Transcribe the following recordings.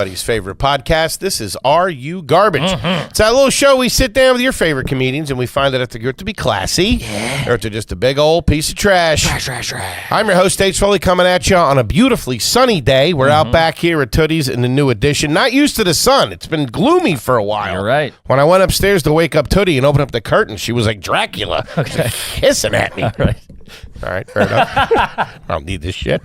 Everybody's favorite podcast. This is Are You Garbage? It's that little show we sit down with your favorite comedians and we find out if they're good to be classy or if they're just a big old piece of trash. Trash. I'm your host, H.Foley, coming at you on a beautifully sunny day. We're out back here at Tootie's in the new edition. Not used to the sun. It's been gloomy for a while. You're right. When I went upstairs to wake up Tootie and open up the curtain, she was like Dracula, hissing at me. All right, fair enough. I don't need this shit.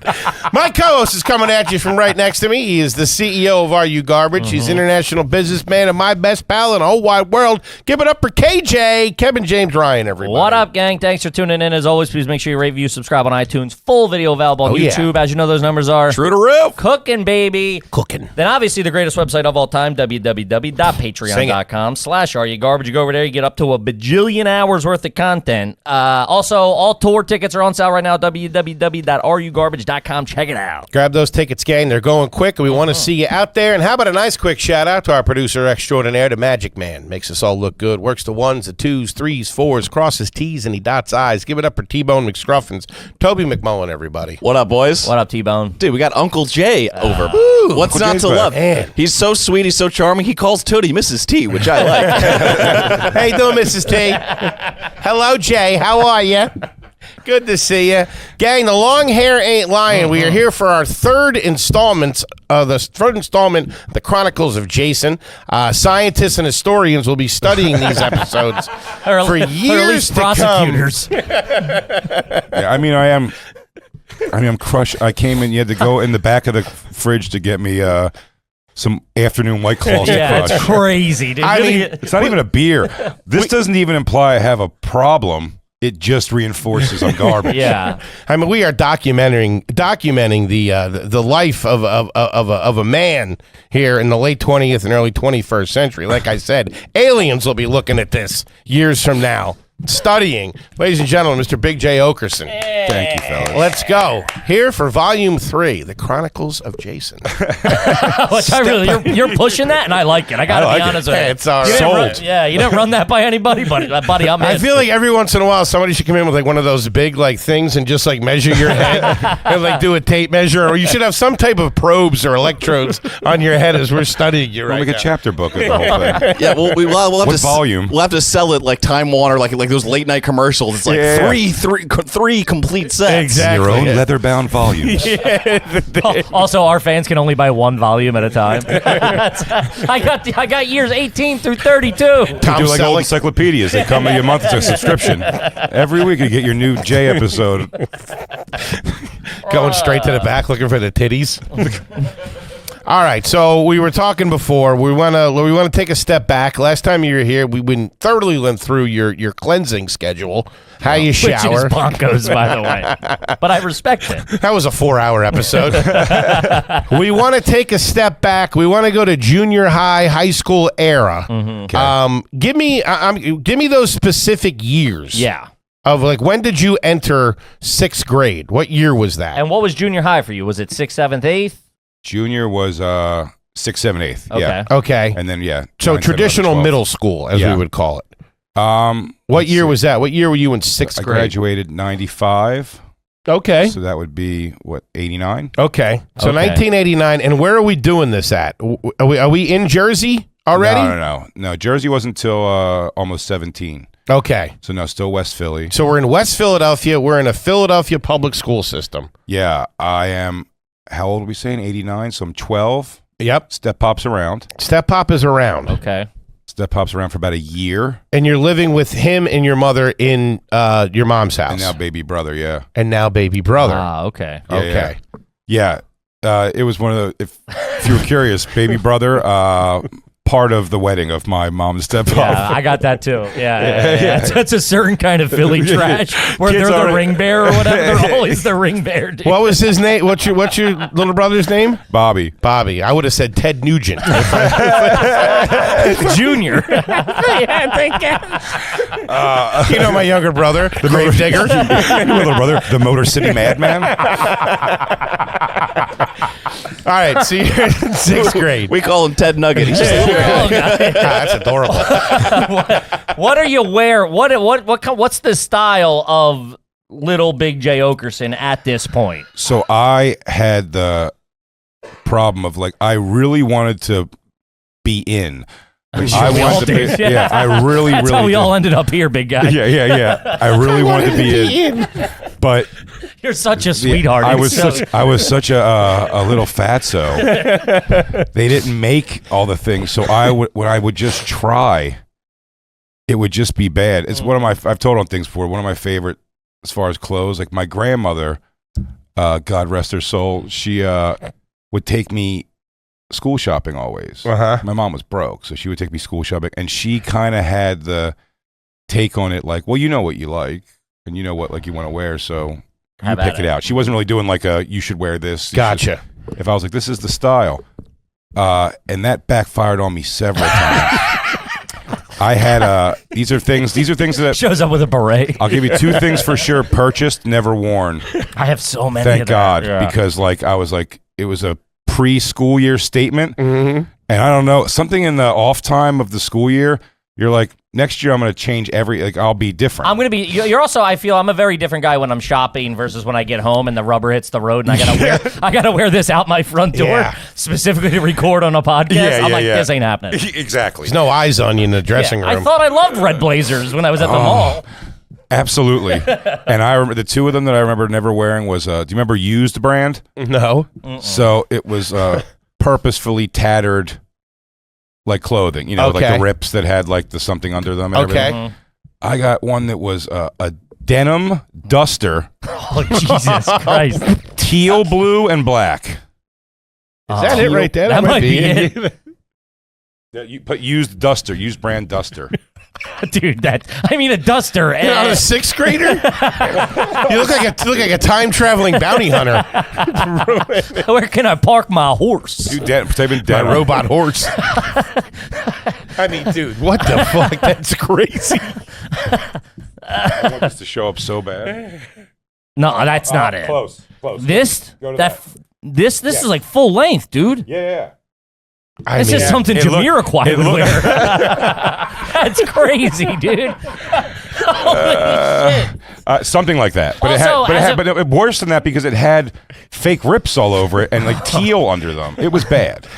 My co-host is coming at you from right next to me. He is the CEO of Are You Garbage? He's international businessman and my best pal in the whole wide world. Give it up for KJ, Kevin James Ryan, everybody. What up, gang? Thanks for tuning in. As always, please make sure you rate, review, subscribe on iTunes. Full video available on YouTube. As you know, those numbers are true to roof. Cooking, baby. Cooking. Then obviously the greatest website of all time, www.patreon.com/areyougarbage. You go over there, you get up to a bajillion hours worth of content. Also, all tour tickets are on sale right now, www.areyougarbage.com. Check it out. Grab those tickets, gang. They're going quick, and we want to see you out there. And how about a nice quick shout-out to our producer extraordinaire, the Magic Man. Makes us all look good. Works the ones, the twos, threes, fours, crosses T's, and he dots I's. Give it up for T-Bone McScruffins. Toby McMullen, everybody. What up, boys? What up, T-Bone? Dude, we got Uncle Jay over. What's not to love? Man. He's so sweet. He's so charming. He calls Tootie Mrs. T, which I like. How you doing, Mrs. T? Hello, Jay. How are you? Good to see you. Gang, the long hair ain't lying. We are here for our third installment, The Chronicles of Jason. Scientists and historians will be studying these episodes for years to prosecutors. Yeah, I'm crushed. I came in, you had to go in the back of the fridge to get me some afternoon White Claws to crush. It's crazy, dude. It's not even a beer. This doesn't even imply I have a problem. It just reinforces I'm garbage. Yeah. I mean, we are documenting the life of a man here in the late 20th and early 21st century. Like I said, aliens will be looking at this years from now, studying. Ladies and gentlemen, Mr. Big J. Okerson. Thank you, fellas. Let's go. Here for Volume 3, The Chronicles of Jason. Which you're pushing that, and I like it. I got to be honest with you. It's all right. You didn't run that by anybody, buddy, I'm in. I feel like every once in a while somebody should come in with like one of those big like things and just like measure your head and like do a tape measure, or you should have some type of probes or electrodes on your head as we're studying you right now. We'll make a chapter book of the whole thing. Yeah, we'll have what volume? We'll have to sell it like Time Warner, like those late night commercials. It's like three complete sets. Exactly. Your own leather-bound volumes. Also, our fans can only buy one volume at a time. I got years 18 through 32. They do like old encyclopedias. They come a month. It's a subscription. Every week you get your new J episode. Going straight to the back looking for the titties. All right, so we were talking before. We want to take a step back. Last time you were here, we thoroughly went through your cleansing schedule, how you shower. Which is bonkers, by the way. But I respect it. That was a 4-hour episode. We want to take a step back. We want to go to junior high school era. Okay. Give me those specific years. Yeah. Of like, when did you enter 6th grade? What year was that? And what was junior high for you? Was it 6th, 7th, 8th? Junior was 6th, 7th, 8th. Okay. Yeah. Okay. And then, So 9, 10, traditional 11, 12. middle school, as we would call it. What year was that? What year were you in 6th grade? I graduated 95. Okay. So that would be, 89? Okay. So 1989. And where are we doing this at? Are we in Jersey already? No. Jersey wasn't until almost 17. Okay. So no, still West Philly. So we're in West Philadelphia. We're in a Philadelphia public school system. Yeah. I am, how old are we saying? 89. So I'm 12. Yep. Step Pop's around. Step Pop is around. Okay. Step Pop's around for about a year. And you're living with him and your mother in your mom's house. And now baby brother, yeah. And now baby brother. Ah, okay. Okay. Yeah. It was one of the, if you were curious, baby brother, part of the wedding of my mom and stepfather. Yeah, I got that too. Yeah. That's a certain kind of Philly trash where Kids they're are- the ring bearer or whatever. They're always the ring bearer, dude. What was his name? What's your little brother's name? Bobby. Bobby. I would have said Ted Nugent. Junior. You know my younger brother, the grave digger. Your little brother, the Motor City Madman. All right, so you're in 6th grade. We call him Ted Nugget. He's just a little guy. That's adorable. What are you wearing? What's the style of little Big J. Okerson at this point? So I had the problem of like I really wanted to be in. Like, Sure, we all did. Yeah, I really, That's really how we did. all ended up here, big guy. Yeah. I really wanted to be in, but You're such a sweetheart. I was such a little fatso. They didn't make all the things, so when I would just try, it would just be bad. It's one of my I've told on things before. One of my favorite as far as clothes. Like my grandmother, God rest her soul, she would take me school shopping always. Uh-huh. My mom was broke, so she would take me school shopping, and she kind of had the take on it like, well, you know what you like, and you know what like you want to wear, so you pick it out. She wasn't really doing like you should wear this. Gotcha. If I was like, this is the style, and that backfired on me several times. I had these are things that shows up with a beret. I'll give you two things for sure: purchased, never worn. I have so many. Thank of God, that. because like I was like, it was a pre-school year statement, and I don't know, something in the off time of the school year, you're like, next year I'm going to change I'll be different. I'm going to be, you're also, I feel I'm a very different guy when I'm shopping versus when I get home and the rubber hits the road and I gotta wear this out my front door specifically to record on a podcast. I'm like, this ain't happening. Exactly. There's no eyes on you in the dressing room. I thought I loved red blazers when I was at the mall. Absolutely. And I remember the two of them that I remember never wearing was, do you remember Used brand? No. So it was purposefully tattered like clothing, you know, like the rips that had like the something under them and everything. I got one that was a denim duster. Oh, Jesus Christ. Teal, blue, and black. Is that it right there? That might be it. Yeah, you put used brand duster. Dude, a duster. You're not a sixth grader? You look like a time traveling bounty hunter. Where can I park my horse? Dude, type in My denim. robot horse. I mean, dude, what the fuck? That's crazy. I want this to show up so bad. No, that's not it. Close. This? Go to This is like full length, dude. Yeah. This is something Jamiroquai would wear. That's crazy, dude. Holy shit. Something like that. But Also, but worse than that because it had fake rips all over it and like teal under them. It was bad.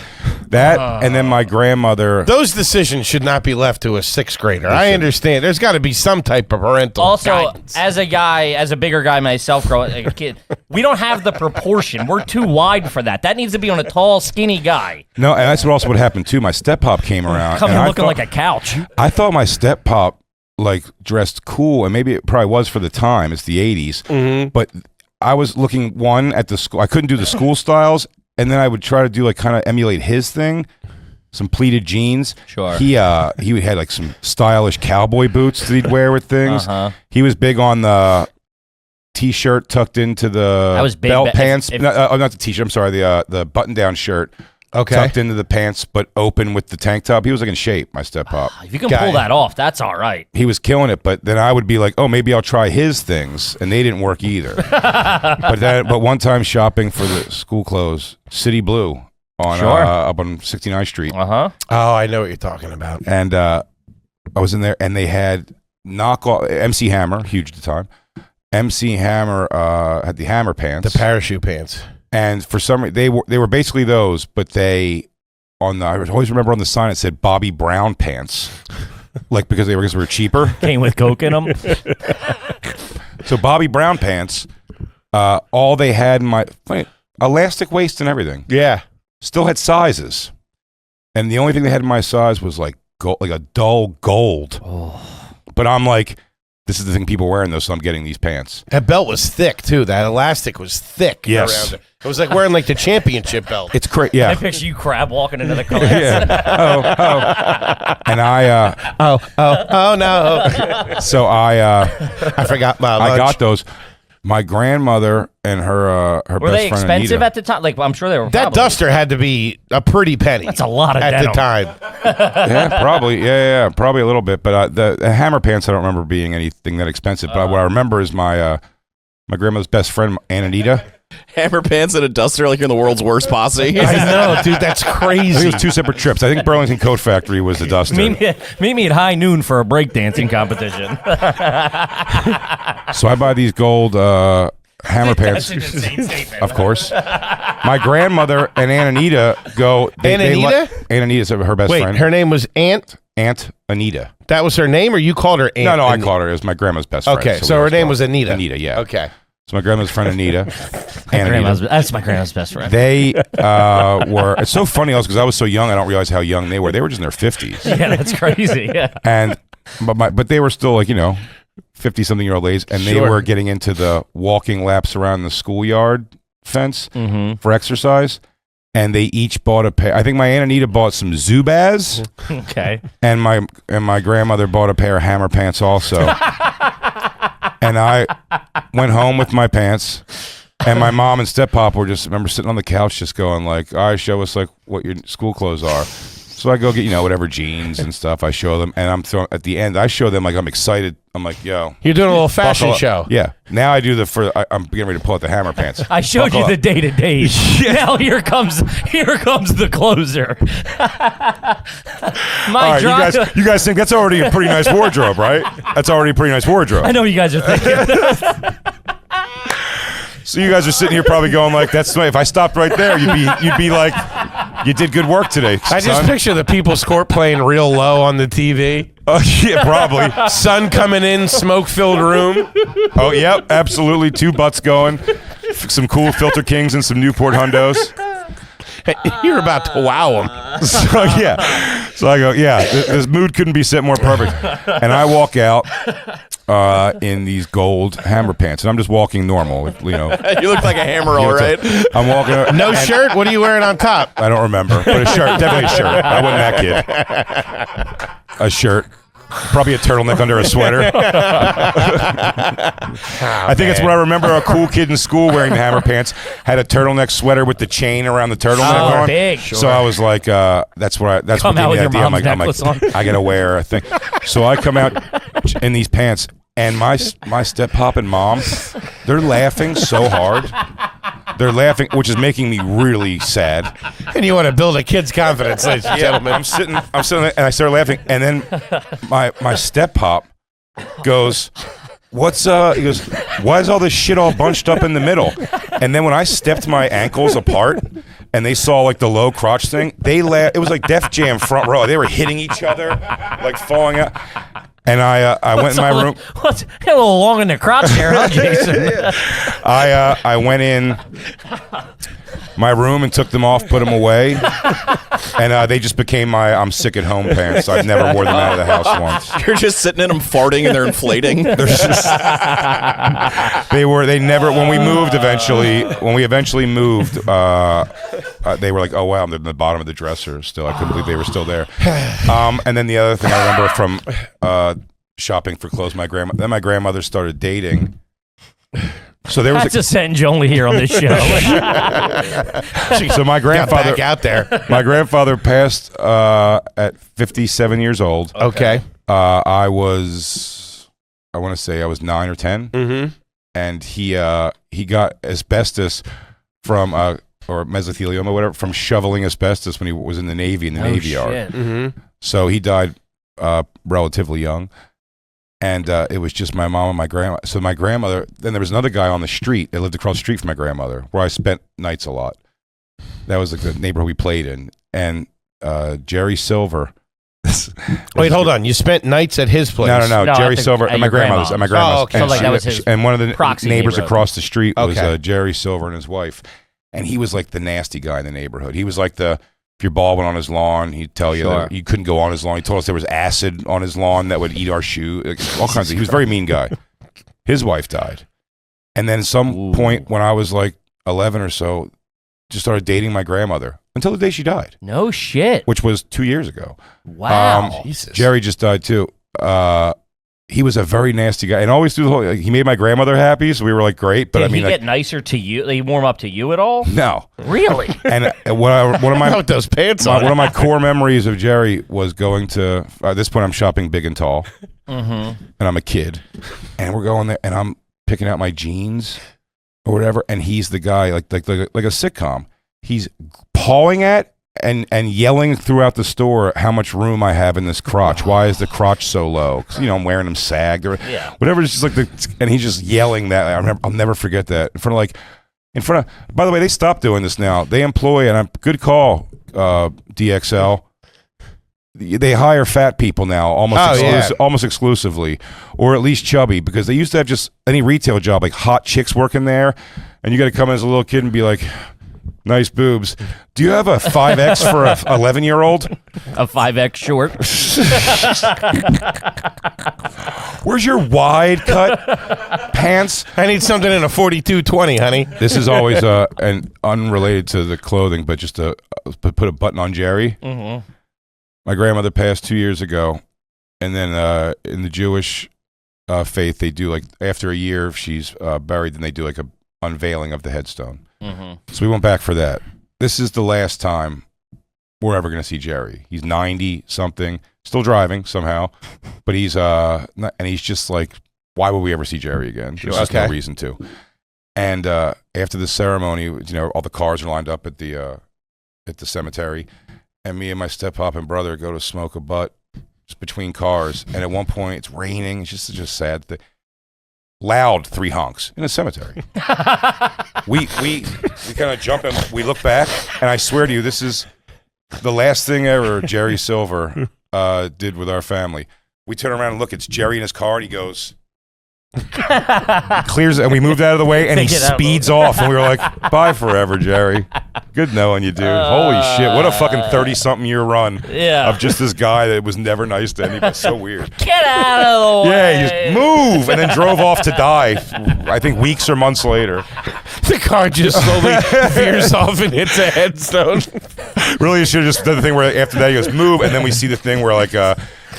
That and then my grandmother. Those decisions should not be left to a sixth grader. I understand. There's got to be some type of parental guidance. As a bigger guy myself, growing like a kid, we don't have the proportion. We're too wide for that. That needs to be on a tall, skinny guy. No, and that's what happened too. My step pop came around. Coming looking like a couch. I thought my step pop like dressed cool, and maybe it probably was for the time. It's the 80s. But I was looking at the school. I couldn't do the school styles. And then I would try to do like kind of emulate his thing, some pleated jeans. Sure. He had like some stylish cowboy boots that he'd wear with things. He was big on the t-shirt tucked into the belt pants. Not the t-shirt. I'm sorry. The button-down shirt. Tucked into the pants, but open with the tank top. He was like in shape, my step pop. If you can pull that off, that's all right. He was killing it, but then I would be like, oh, maybe I'll try his things, and they didn't work either. but one time shopping for the school clothes, City Blue on up on 69th Street. Oh, I know what you're talking about. And I was in there, and they had knockoff MC Hammer, huge at the time. MC Hammer had the Hammer pants, the parachute pants. And for some reason, they were basically those, but I always remember on the sign it said Bobby Brown pants, like because they were cheaper. Came with Coke in them. So Bobby Brown pants, all they had in elastic waist and everything. Yeah, still had sizes, and the only thing they had in my size was like gold, like a dull gold. But I'm like, this is the thing people wearing those, so I'm getting these pants. That belt was thick too. That elastic was thick. Yes. Around it. It was like wearing like the championship belt. It's crazy. Yeah. I picture you crab walking into the class. Yeah. And I. Oh no. So I forgot my lunch. I got those. My grandmother and her were best they friend expensive Anita. at the time? Like I'm sure they were. That duster had to be a pretty penny. That's a lot of at denim. the time. Yeah, probably. Yeah, probably a little bit. But the Hammer pants, I don't remember being anything that expensive. But what I remember is my grandmother's best friend, Anita. Hammer pants and a duster like you're in the world's worst posse. I know, dude. That's I think crazy. it was two separate trips. I think Burlington Coat Factory was the duster. Meet me at high noon for a breakdancing competition. So I buy these gold hammer pants. That's an insane statement. Of course. My grandmother and Aunt Anita go. Aunt Anita? Aunt Anita's her best Wait, friend. her name was Aunt Anita. That was her name, or you called her Aunt? No, I called her. It was my grandma's best friend. Okay, we so her always name call was Anita. Anita, yeah. Okay. So my grandma's friend Anita. That's my grandma's best friend. They were. It's so funny also because I was so young. I don't realize how young they were. They were just in their 50s. Yeah, that's crazy. Yeah. And but they were still like 50-something-year-old ladies, and they Sure. were getting into the walking laps around the schoolyard fence for exercise. And they each bought a pair. I think my Aunt Anita bought some Zubaz. Okay. And my grandmother bought a pair of hammer pants also. And I went home with my pants, and my mom and step-pop were just, remember, sitting on the couch just going like, all right, show us like what your school clothes are. So I go get, whatever jeans and stuff. I show them, and I'm throwing, at the end, I show them like I'm excited. I'm like, yo. You're doing a little fashion show. Yeah. Now I do I'm getting ready to pull out the hammer pants. I showed you the day-to-days. Now here comes the closer. All right, you guys think that's already a pretty nice wardrobe, right? That's already a pretty nice wardrobe. I know what you guys are thinking. So you guys are sitting here probably going like, "That's if I stopped right there, you'd be like, you did good work today." I just son." picture the People's Court playing real low on the TV. Oh yeah, probably. Sun coming in, smoke-filled room. Oh yep, absolutely. 2 butts going, some cool Filter Kings and some Newport Hundos. You're about to wow them. So yeah, so I go, yeah, this mood couldn't be set more perfect. And I walk out in these gold hammer pants, and I'm just walking normal, You look like a hammer, all right. I'm walking. No shirt? What are you wearing on top? I don't remember, but a shirt, definitely a shirt. I wasn't that kid. A shirt. Probably a turtleneck under a sweater. I think it's what I remember. A cool kid in school wearing the hammer pants had a turtleneck sweater with the chain around the turtleneck on. Big. So I was like, that's what Come out with your mom's I'm necklace on. I gotta wear a thing. So I come out in these pants, and my step-pop and mom, they're laughing so hard. They're laughing, which is making me really sad. And you want to build a kid's confidence, ladies and gentlemen. I'm sitting there, and I start laughing, and then my step-pop goes, "What's He goes, "Why is all this shit all bunched up in the middle?" And then when I stepped my ankles apart, and they saw like the low crotch thing, they laughed. It was like Def Jam front row. They were hitting each other, like falling out. And I went in my room. What's a little long in the crotch there, huh, Jason? I went in my room and took them off, put them away, and they just became my I'm sick at home pants. I've never wore them out of the house once. You're just sitting in them farting and they're inflating. They never, when we eventually moved, they were like, oh wow, they're in the bottom of the dresser still. I couldn't believe they were still there. And then the other thing I remember from shopping for clothes, my grandmother started dating. So there was That's a sentence you only hear on this show. so my grandfather Got back out there. My grandfather passed at 57 years old. Okay. I want to say I was 9 or 10. Mm-hmm. And he got asbestos from or mesothelioma, whatever, from shoveling asbestos when he was in the Navy Navy Yard. Mm-hmm. So he died relatively young. And it was just my mom and my grandma. So my grandmother, then there was another guy on the street that lived across the street from my grandmother, where I spent nights a lot. That was like the neighborhood we played in. And Jerry Silver. Wait, hold on. You spent nights at his place? No. No, Jerry at Silver at my grandmother's. At my grandma's. Oh, okay. And, So, like, that was his and one of the proxy neighbors neighborhood. across the street was Okay. Jerry Silver and his wife. And he was like the nasty guy in the neighborhood. He was like if your ball went on his lawn, he'd tell you that you couldn't go on his lawn. He told us there was acid on his lawn that would eat our shoe. Like, all kinds of. He was a very mean guy. His wife died, and then some point when I was like 11 or so, just started dating my grandmother until the day she died, No shit. which was 2 years ago. Wow. Jesus. Jerry just died too. He was a very nasty guy, and always through the whole. He made my grandmother happy, so we were like great. But Did I mean, he get nicer to you? Did he warm up to you at all? no. Really? And one of my With those pants one on. of my core memories of Jerry was going to. At this point, I'm shopping big and tall, and I'm a kid, and we're going there, and I'm picking out my jeans or whatever, and he's the guy like a sitcom. He's pawing at and yelling throughout the store how much room I have in this crotch. Why is the crotch so low? 'Cause, I'm wearing them sagged or whatever. It's just like and he's just yelling that. I'll never forget that in front of. By the way, they stopped doing this now. They employ, and good call, DXL. They hire fat people now, almost exclusively, or at least chubby, because they used to have just any retail job, like hot chicks working there, and you got to come in as a little kid and be like, nice boobs. Do you have a 5X for a 11-year-old? A 5X short. Where's your wide cut pants? I need something in a 42-20, honey. This is always and unrelated to the clothing, but just to put a button on Jerry. Mm-hmm. My grandmother passed 2 years ago, and then in the Jewish faith, they do, like, after a year, if she's buried, then they do like a unveiling of the headstone. Mm-hmm. So we went back for that. This is the last time we're ever going to see Jerry. He's 90-something, still driving somehow, but he's just like, why would we ever see Jerry again? There's just no reason to. And after the ceremony, all the cars are lined up at the cemetery, and me and my step-pop and brother go to smoke a butt just between cars, and at one point it's raining. It's just a sad thing. Loud 3 honks in a cemetery. we kind of jump and we look back, and I swear to you, this is the last thing ever Jerry Silver did with our family. We turn around and look, it's Jerry in his car, and he goes, clears, and we moved out of the way, and he speeds off, and we were like, bye forever, Jerry. Good knowing you, dude. Holy shit, what a fucking 30-something year run of just this guy that was never nice to anybody. So weird. Get out of the way. Yeah, he just moved, and then drove off to die, I think weeks or months later. The car just slowly veers off and hits a headstone. Really, you should have just done the thing where after that he goes, move, and then we see the thing where, like,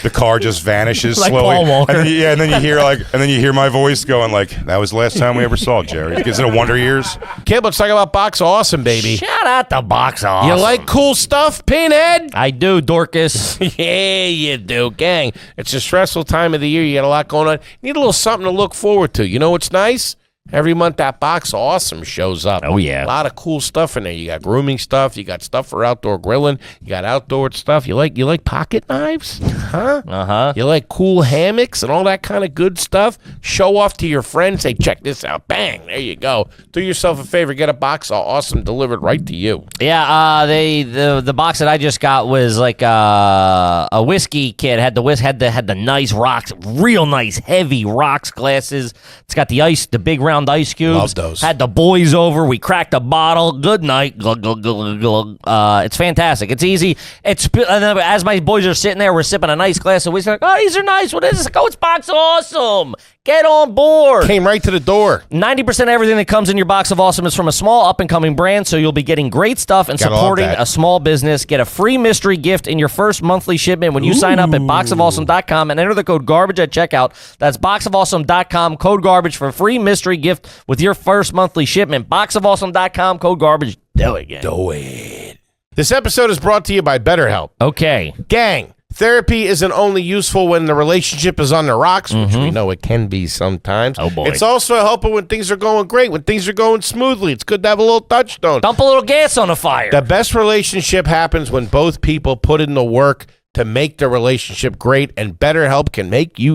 the car just vanishes like slowly. Paul Walker. And then you hear my voice going like, "That was the last time we ever saw Jerry." Is it a Wonder Years? Kid, let's talk about Box of Awesome, baby. Shout out to Box of Awesome. You like cool stuff, Pinhead? I do, Dorcas. Yeah, you do, gang. It's a stressful time of the year. You got a lot going on. You need a little something to look forward to. You know what's nice? Every month that Box of Awesome shows up. Oh, yeah. A lot of cool stuff in there. You got grooming stuff. You got stuff for outdoor grilling. You got outdoor stuff. You like pocket knives? Huh? Uh-huh. You like cool hammocks and all that kind of good stuff? Show off to your friends. Say, check this out. Bang. There you go. Do yourself a favor. Get a Box of Awesome delivered right to you. Yeah, the box that I just got was like a whiskey kit. Had the nice rocks, real nice, heavy rocks glasses. It's got the big round ice cubes. Love those. Had the boys over. We cracked a bottle. Good night. Glug, glug, glug, glug. It's fantastic. It's easy. As my boys are sitting there, we're sipping a nice glass of whiskey. Like, oh, these are nice. What is this? Like, oh, it's Box of Awesome. Get on board. Came right to the door. 90% of everything that comes in your Box of Awesome is from a small up-and-coming brand, so you'll be getting great stuff and supporting a small business. Get a free mystery gift in your first monthly shipment when you sign up at boxofawesome.com and enter the code GARBAGE at checkout. That's boxofawesome.com, code GARBAGE for a free mystery gift with your first monthly shipment. Boxofawesome.com, code GARBAGE. Do it again. Do it. This episode is brought to you by BetterHelp. Okay. Gang. Therapy isn't only useful when the relationship is on the rocks, which we know it can be sometimes. Oh, boy. It's also helpful when things are going great, when things are going smoothly. It's good to have a little touchstone. Dump a little gas on the fire. The best relationship happens when both people put in the work to make the relationship great, and BetterHelp can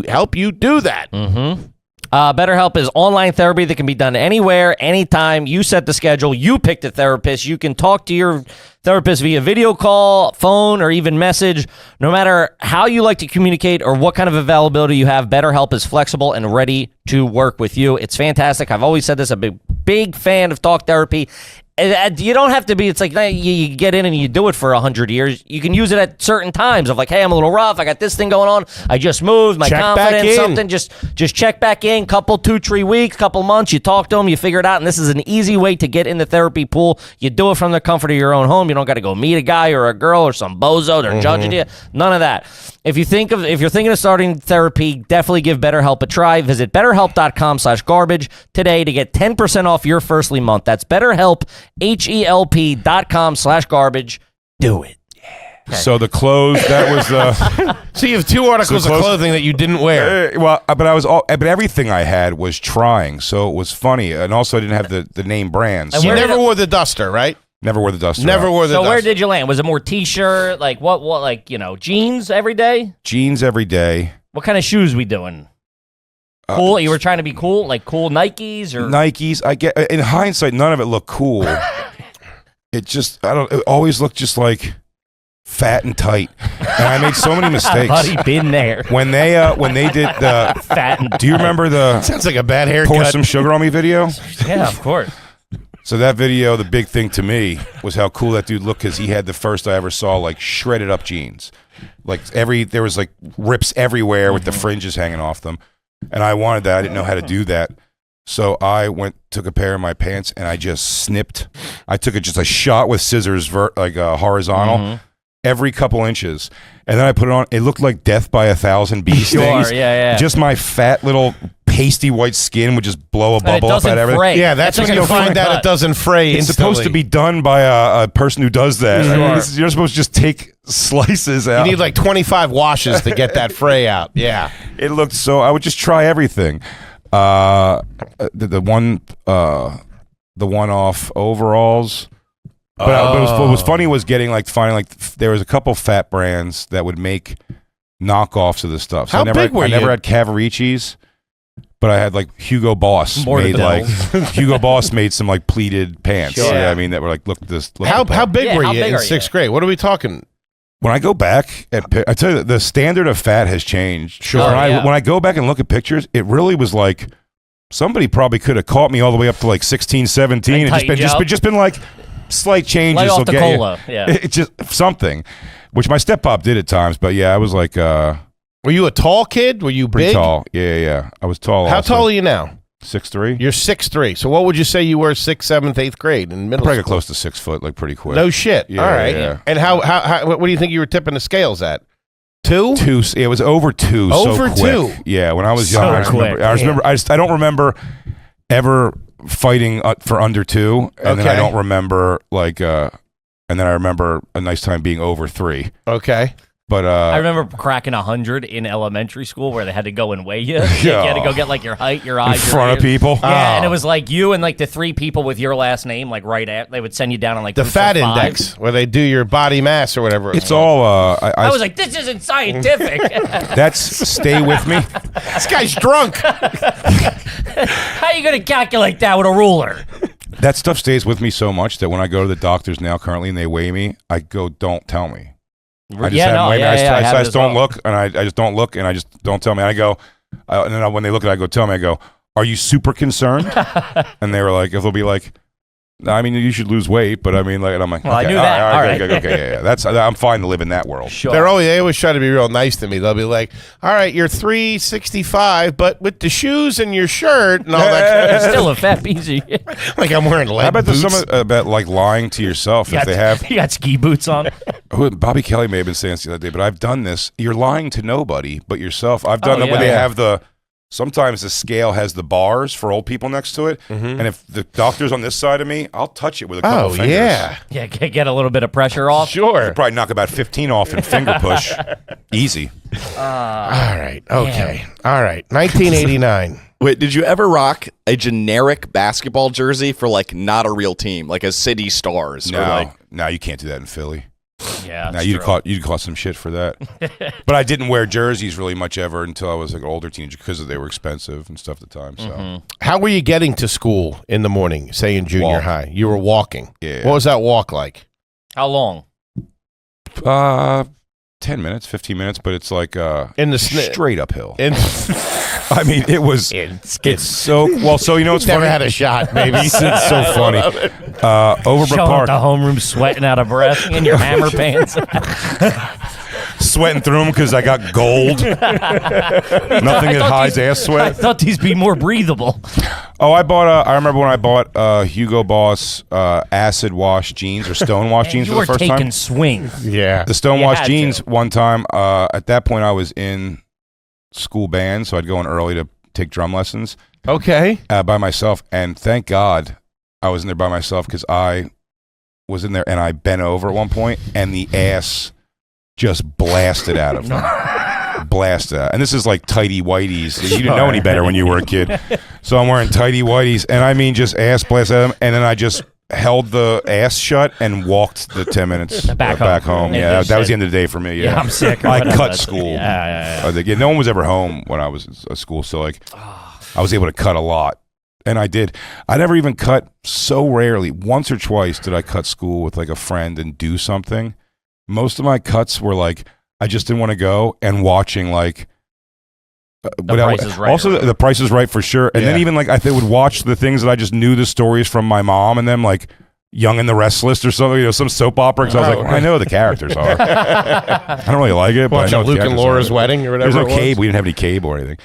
help you do that. Mm-hmm. BetterHelp is online therapy that can be done anywhere, anytime. You set the schedule. You pick the therapist. You can talk to your therapist via video call, phone, or even message. No matter how you like to communicate or what kind of availability you have, BetterHelp is flexible and ready to work with you. It's fantastic. I've always said this. I'm a big fan of talk therapy. You don't have to be, it's like you get in and you do it for 100 years. You can use it at certain times of like, hey, I'm a little rough. I got this thing going on. I just moved. My confidence, something. Just check back in. Couple, 2-3 weeks, couple months. You talk to them. You figure it out. And this is an easy way to get in the therapy pool. You do it from the comfort of your own home. You don't got to go meet a guy or a girl or some bozo. They're judging you. None of that. If you're thinking of starting therapy, definitely give BetterHelp a try. Visit BetterHelp.com/garbage today to get 10% off your first month. That's BetterHelp, HELP.com/garbage. Do it. Yeah. So the clothes, that was the... So you have 2 articles of clothing that you didn't wear. But everything I had was trying, so it was funny. And also I didn't have the name brands. And you never wore the duster, right? Never wore the duster. Never out. wore the So duster. where did you land? Was it more t-shirt? Like what like, jeans every day? Jeans every day. What kind of shoes we doing? Cool. You were trying to be cool, like cool Nikes or Nikes. I get in hindsight, none of it looked cool. It always looked just like fat and tight, and I made so many mistakes. Buddy, been there. When they did the Fat and do you remember the Sounds like a bad haircut. pour some sugar on me video? Yeah, of course. So that video, the big thing to me was how cool that dude looked, because he had the first I ever saw like shredded up jeans, like there was like rips everywhere with the fringes hanging off them, and I wanted that. I didn't know how to do that. So I took a pair of my pants, and I just snipped. I took just a shot with scissors, horizontal, every couple inches, and then I put it on. It looked like death by 1,000 bee stings. Sure, yeah. Just my fat little pasty white skin would just blow a bubble up at everything. Fray. Yeah, that's when you'll find out it doesn't fray. It's supposed to be done by a person who does that. Sure. You're supposed to just take slices out. You need like 25 washes to get that fray out. Yeah. It looked so. I would just try everything. The one-off overalls. But what was funny was finding there was a couple fat brands that would make knockoffs of this stuff. So How big were I you? never had Cavaricci's, but I had like Hugo Boss More to made know. like Hugo Boss made some like pleated pants. Sure. Yeah, I mean that were like look How big were how you big in are you? 6th grade? What are we talking? When I go back I tell you, the standard of fat has changed. Sure. When I go back and look at pictures, it really was like somebody probably could have caught me all the way up to like 16, 17 and just been like slight changes. Lay off will the get cola. you. Yeah. It's just something, which my step-pop did at times. But yeah, I was like Were you a tall kid? Were you pretty big? tall. Yeah. I was tall. How also. tall are you now? 6'3". You're 6'3". So what would you say you were 6th, 7th, 8th grade in middle Probably got school? close to 6 foot, like pretty quick. No shit. Yeah, All right. yeah. And how what do you think you were tipping the scales at? 2? 2. It was over 2. Over so quick. 2? Yeah, when I was So young, I quick. remember. I don't remember ever fighting for under 2, and then I Okay. don't remember and then I remember a nice time being over 3. Okay. But I remember cracking 100 in elementary school where they had to go and weigh you. You had to go get like your height, your eyes, in front of people. Yeah, and Oh. it was like you and like the 3 people with your last name, like right at. They would send you down on like The groups fat of 5. index, where they do your body mass or whatever. It's all. I was like, this isn't scientific. That's stay with me. this guy's drunk. How are you going to calculate that with a ruler? That stuff stays with me so much that when I go to the doctors now currently and they weigh me, I go, don't tell me. I just have them weigh me. I just don't look, and I just don't look, and I just don't tell me. And I go, and then when they look at it, I go, tell me. I go, are you super concerned? And they were like, if they'll be like, no, I mean, you should lose weight, but I mean, like, and I'm like, Well, I okay, knew that. all right, All right. okay, yeah. I'm fine to live in that world. Sure. They always try to be real nice to me. They'll be like, all right, you're 365, but with the shoes and your shirt and all that kind of Still a fat piece of shit. like I'm wearing leg How about boots. some about like lying to yourself if they have? You got ski boots on. Bobby Kelly may have been saying this the other day, but I've done this. You're lying to nobody but yourself. I've done Oh, it when yeah. they have the. Sometimes the scale has the bars for old people next to it, and if the doctor's on this side of me, I'll touch it with a couple Oh, of fingers. yeah. Yeah, get a little bit of pressure off. Sure. Probably knock about 15 off in finger push. Easy. All right. Okay. All right. 1989. Wait, did you ever rock a generic basketball jersey for like not a real team, like a City Stars? Or like, No, you can't do that in Philly. Yeah. Now that's you'd true. caught some shit for that. But I didn't wear jerseys really much ever until I was like an older teenager because they were expensive and stuff at the time. So How were you getting to school in the morning, say in junior Walk. high? You were walking. Yeah. What was that walk like? How long? 10 minutes, 15 minutes, but it's like In the straight uphill. In I mean, it was. It's so well. So you know what's never funny? had a shot, baby. It's so funny. Overbrook Showing up Park, the homeroom sweating out of breath in your hammer pants. sweating through them because I got gold. Nothing that thought hides these- ass I sweat. thought these be more breathable. Oh, I remember when I bought Hugo Boss acid wash jeans or stone wash jeans You for were the first taking time. swings. Yeah. The stone You wash had jeans to. one time. At that point, I was in school band, so I'd go in early to take drum lessons Okay. by myself. And thank God I was in there by myself because I was in there and I bent over at one point and the ass just blasted out of me. Blasted out. And this is like tighty whities. You didn't know any better when you were a kid. So I'm wearing tighty whities and I mean just ass blasted out of them. And then I just held the ass shut and walked the 10 minutes back home. Yeah, that was the end of the day for me. Yeah, I'm sick. I cut school. Yeah. No one was ever home when I was at school, so like I was able to cut a lot. And I did. I never even cut, so rarely. Once or twice did I cut school with like a friend and do something. Most of my cuts were like, I just didn't want to go, and watching like Price is Right. Also, The Price is Right for sure. And then even like I would watch the things that I just knew the stories from my mom and them, like Young and the Restless or something, some soap opera. Because I was like, well, I know who the characers are. I don't really like it, but I know Luke and Laura's wedding or whatever. There's no cable. We didn't have any cable or anything.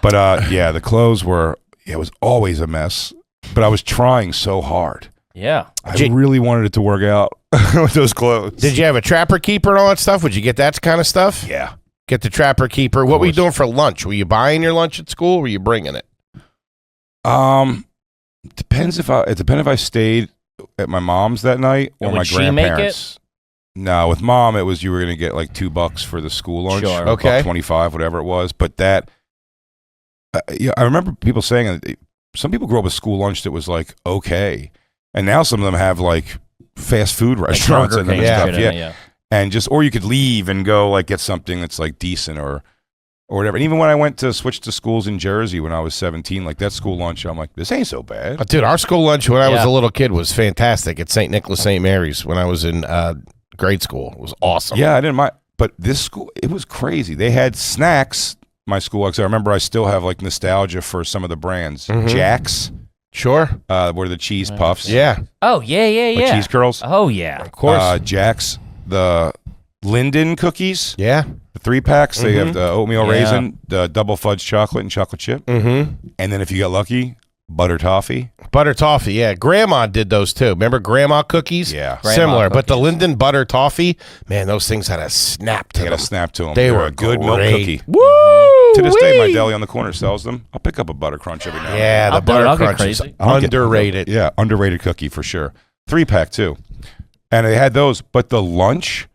But yeah, the clothes were. It was always a mess. But I was trying so hard. Yeah. I really wanted it to work out with those clothes. Did you have a trapper keeper and all that stuff? Would you get that kind of stuff? Yeah. Get the trapper keeper. What were you doing for lunch? Were you buying your lunch at school or were you bringing it? Depends if I stayed at my mom's that night or my grandparents. No, with mom it was you were going to get like $2 for the school lunch. Sure. Okay. $1.25, whatever it was. But that I remember people saying that some people grew up with school lunch that was like okay. And now some of them have like fast food restaurants and stuff. Yeah. And just, or you could leave and go like get something that's like decent or whatever. And even when I went to switch to schools in Jersey when I was 17, like that school lunch, I'm like, this ain't so bad. Dude, our school lunch when I was a little kid was fantastic at St. Nicholas St. Mary's when I was in grade school. It was awesome. Yeah, I didn't mind. But this school, it was crazy. They had snacks, my school, because I remember I still have like nostalgia for some of the brands. Jack's. Sure. Were the cheese puffs. Yeah. Oh, yeah. Like cheese curls. Oh, yeah. Of course. Jack's. The Linden cookies. Yeah. The 3-packs. They have the oatmeal raisin, the double fudge chocolate, and chocolate chip. And then if you get lucky, butter toffee. Butter toffee, yeah. Grandma did those too. Remember Grandma cookies? Yeah. Similar. But the Linden butter toffee, man, those things had a snap to They them. got a snap to them. They were a good great. milk cookie. Woo! To this day, my deli on the corner sells them. I'll pick up a butter crunch every now and then. Yeah, the I'll butter get crunch is crazy. underrated. Yeah, underrated cookie for sure. 3-pack too. And they had those, but the lunch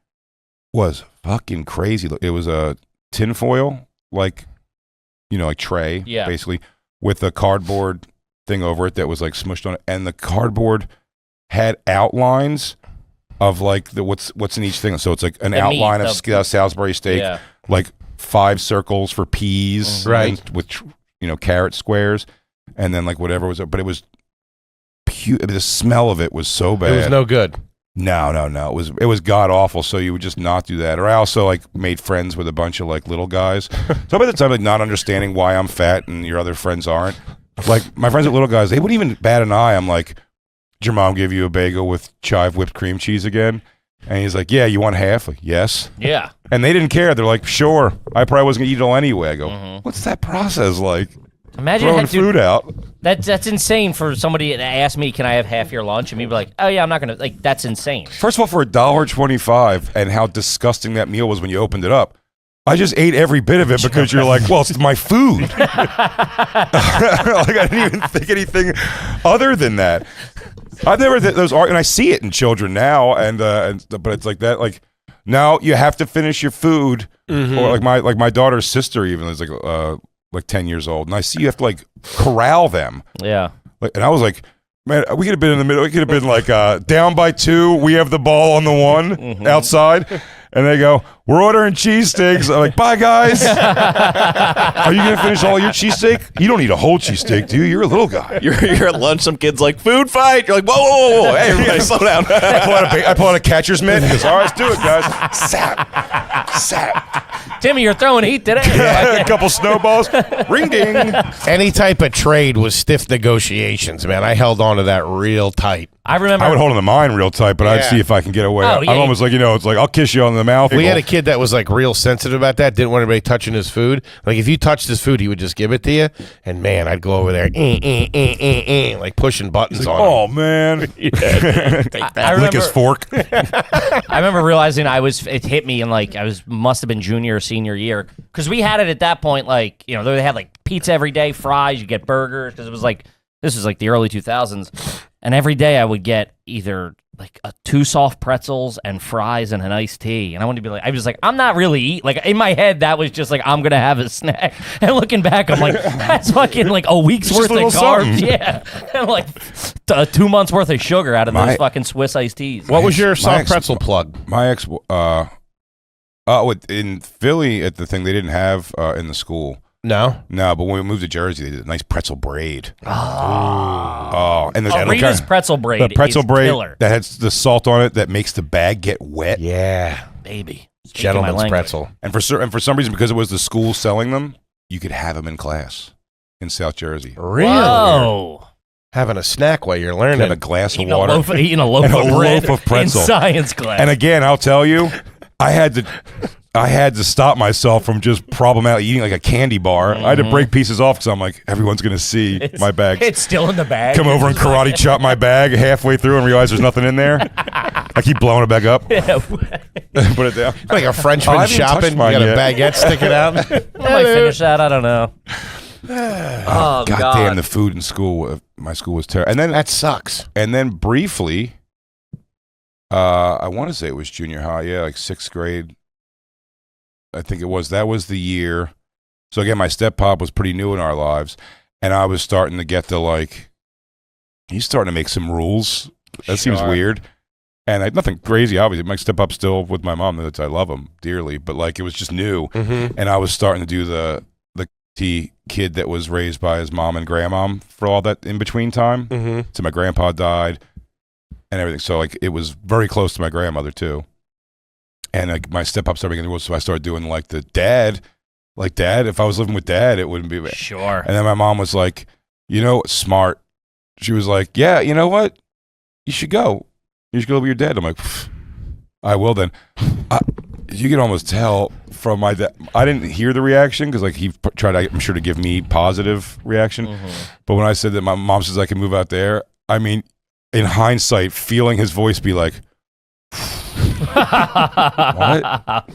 was fucking crazy. It was a tinfoil, like tray, basically, with a cardboard thing over it that was like smushed on it, and the cardboard had outlines of like what's in each thing. So it's like an outline of Salisbury steak, like 5 circles for peas, right, with carrot squares, and then like whatever was. But it was the smell of it was so bad. It was no good. No. It was god awful. So you would just not do that. Or I also like made friends with a bunch of like little guys. So by the time like not understanding why I'm fat and your other friends aren't, like my friends with little guys, they wouldn't even bat an eye. I'm like, did your mom give you a bagel with chive whipped cream cheese again? And he's like, yeah, you want half? Like, yes. Yeah. And they didn't care. They're like, sure. I probably wasn't gonna eat it all anyway. I go, what's that process like? Imagine throwing food out. That's insane for somebody to ask me, can I have half your lunch? And me be like, oh yeah, I'm not gonna, like, that's insane. First of all, for $1.25 and how disgusting that meal was when you opened it up, I just ate every bit of it because you're like, well, it's my food. Like I didn't even think anything other than that. I've never those and I see it in children now, but it's like that. Like now you have to finish your food, or like my daughter's sister even is like 10 years old, and I see you have to like corral them. Yeah. Like, and I was like, man, we could have been in the middle. We could have been like down by 2. We have the ball on the 1 outside. And they go, we're ordering cheesesteaks. I'm like, bye, guys. Are you going to finish all your cheesesteak? You don't eat a whole cheesesteak, do you? You're a little guy. You're at lunch, some kid's like, food fight. You're like, whoa. Hey, everybody, slow down. I pull out a catcher's mitt. He goes, all right, let's do it, guys. Sap. Timmy, you're throwing heat today. A couple snowballs. Ring ding. Any type of trade was stiff negotiations, man. I held on to that real tight. I remember. I would hold on to mine real tight, but I'd see if I can get away. I'm almost like, it's like, I'll kiss you on the mouth. We had a kid that was like real sensitive about that, didn't want anybody touching his food. Like if you touched his food, he would just give it to you. And man, I'd go over there, like pushing buttons on him. Oh, man. I lick his fork. I remember realizing it hit me in like, must have been junior or senior year. Because we had it at that point, like, they had like pizza every day, fries, you get burgers. Because it was like, this was like the early 2000s. And every day I would get either like 2 soft pretzels and fries and an iced tea. And I wanted to be like, I was like, I'm not really eating. Like in my head, that was just like, I'm going to have a snack. And looking back, I'm like, that's fucking like a week's worth of carbs. Something. Yeah. And like 2 months worth of sugar out of those fucking Swiss iced teas. What was your soft pretzel plug? My ex, in Philly at the thing, they didn't have in the school. No, but when we moved to Jersey, they did a nice pretzel braid. And the Rita's pretzel braid. The pretzel is braid killer. that has the salt on it that makes the bag get wet. Yeah, baby. Gentleman's pretzel. And for some reason, because it was the school selling them, you could have them in class in South Jersey. Really? Whoa. Having a snack while you're learning. Have a glass of Eating water. Eating a loaf and of a bread loaf of pretzel. in science class. And again, I'll tell you, I had to stop myself from just problematic eating like a candy bar. I had to break pieces off because I'm like, everyone's going to see my bag. It's still in the bag. Come over and karate chop my bag halfway through and realize there's nothing in there. I keep blowing it back up. Yeah. Put it down. Like a Frenchman shopping. You got a baguette sticking out. I might finish that. I don't know. Oh, God damn, the food in school. My school was terrible. And then that sucks. And then briefly, I want to say it was junior high. Yeah, like 6th grade. I think it was. That was the year. So again, my step-pop was pretty new in our lives. And I was starting to get he's starting to make some rules. That seems weird. And nothing crazy, obviously. My step-pop's still with my mom. I love him dearly. But like, it was just new. Mm-hmm. And I was starting to do the kid that was raised by his mom and grandmom for all that in-between time. Mm-hmm. So my grandpa died and everything. So like, it was very close to my grandmother too. And like, my step-up started making the rules, so I started doing like the dad. Like dad, if I was living with dad, it wouldn't be. Sure. And then my mom was like, smart. She was like, yeah, you know what? You should go. You should go live with your dad. I'm like, I will then. You can almost tell from my dad. I didn't hear the reaction because like he tried, I'm sure, to give me positive reaction. Mm-hmm. But when I said that my mom says I can move out there, I mean, in hindsight, feeling his voice be like, what?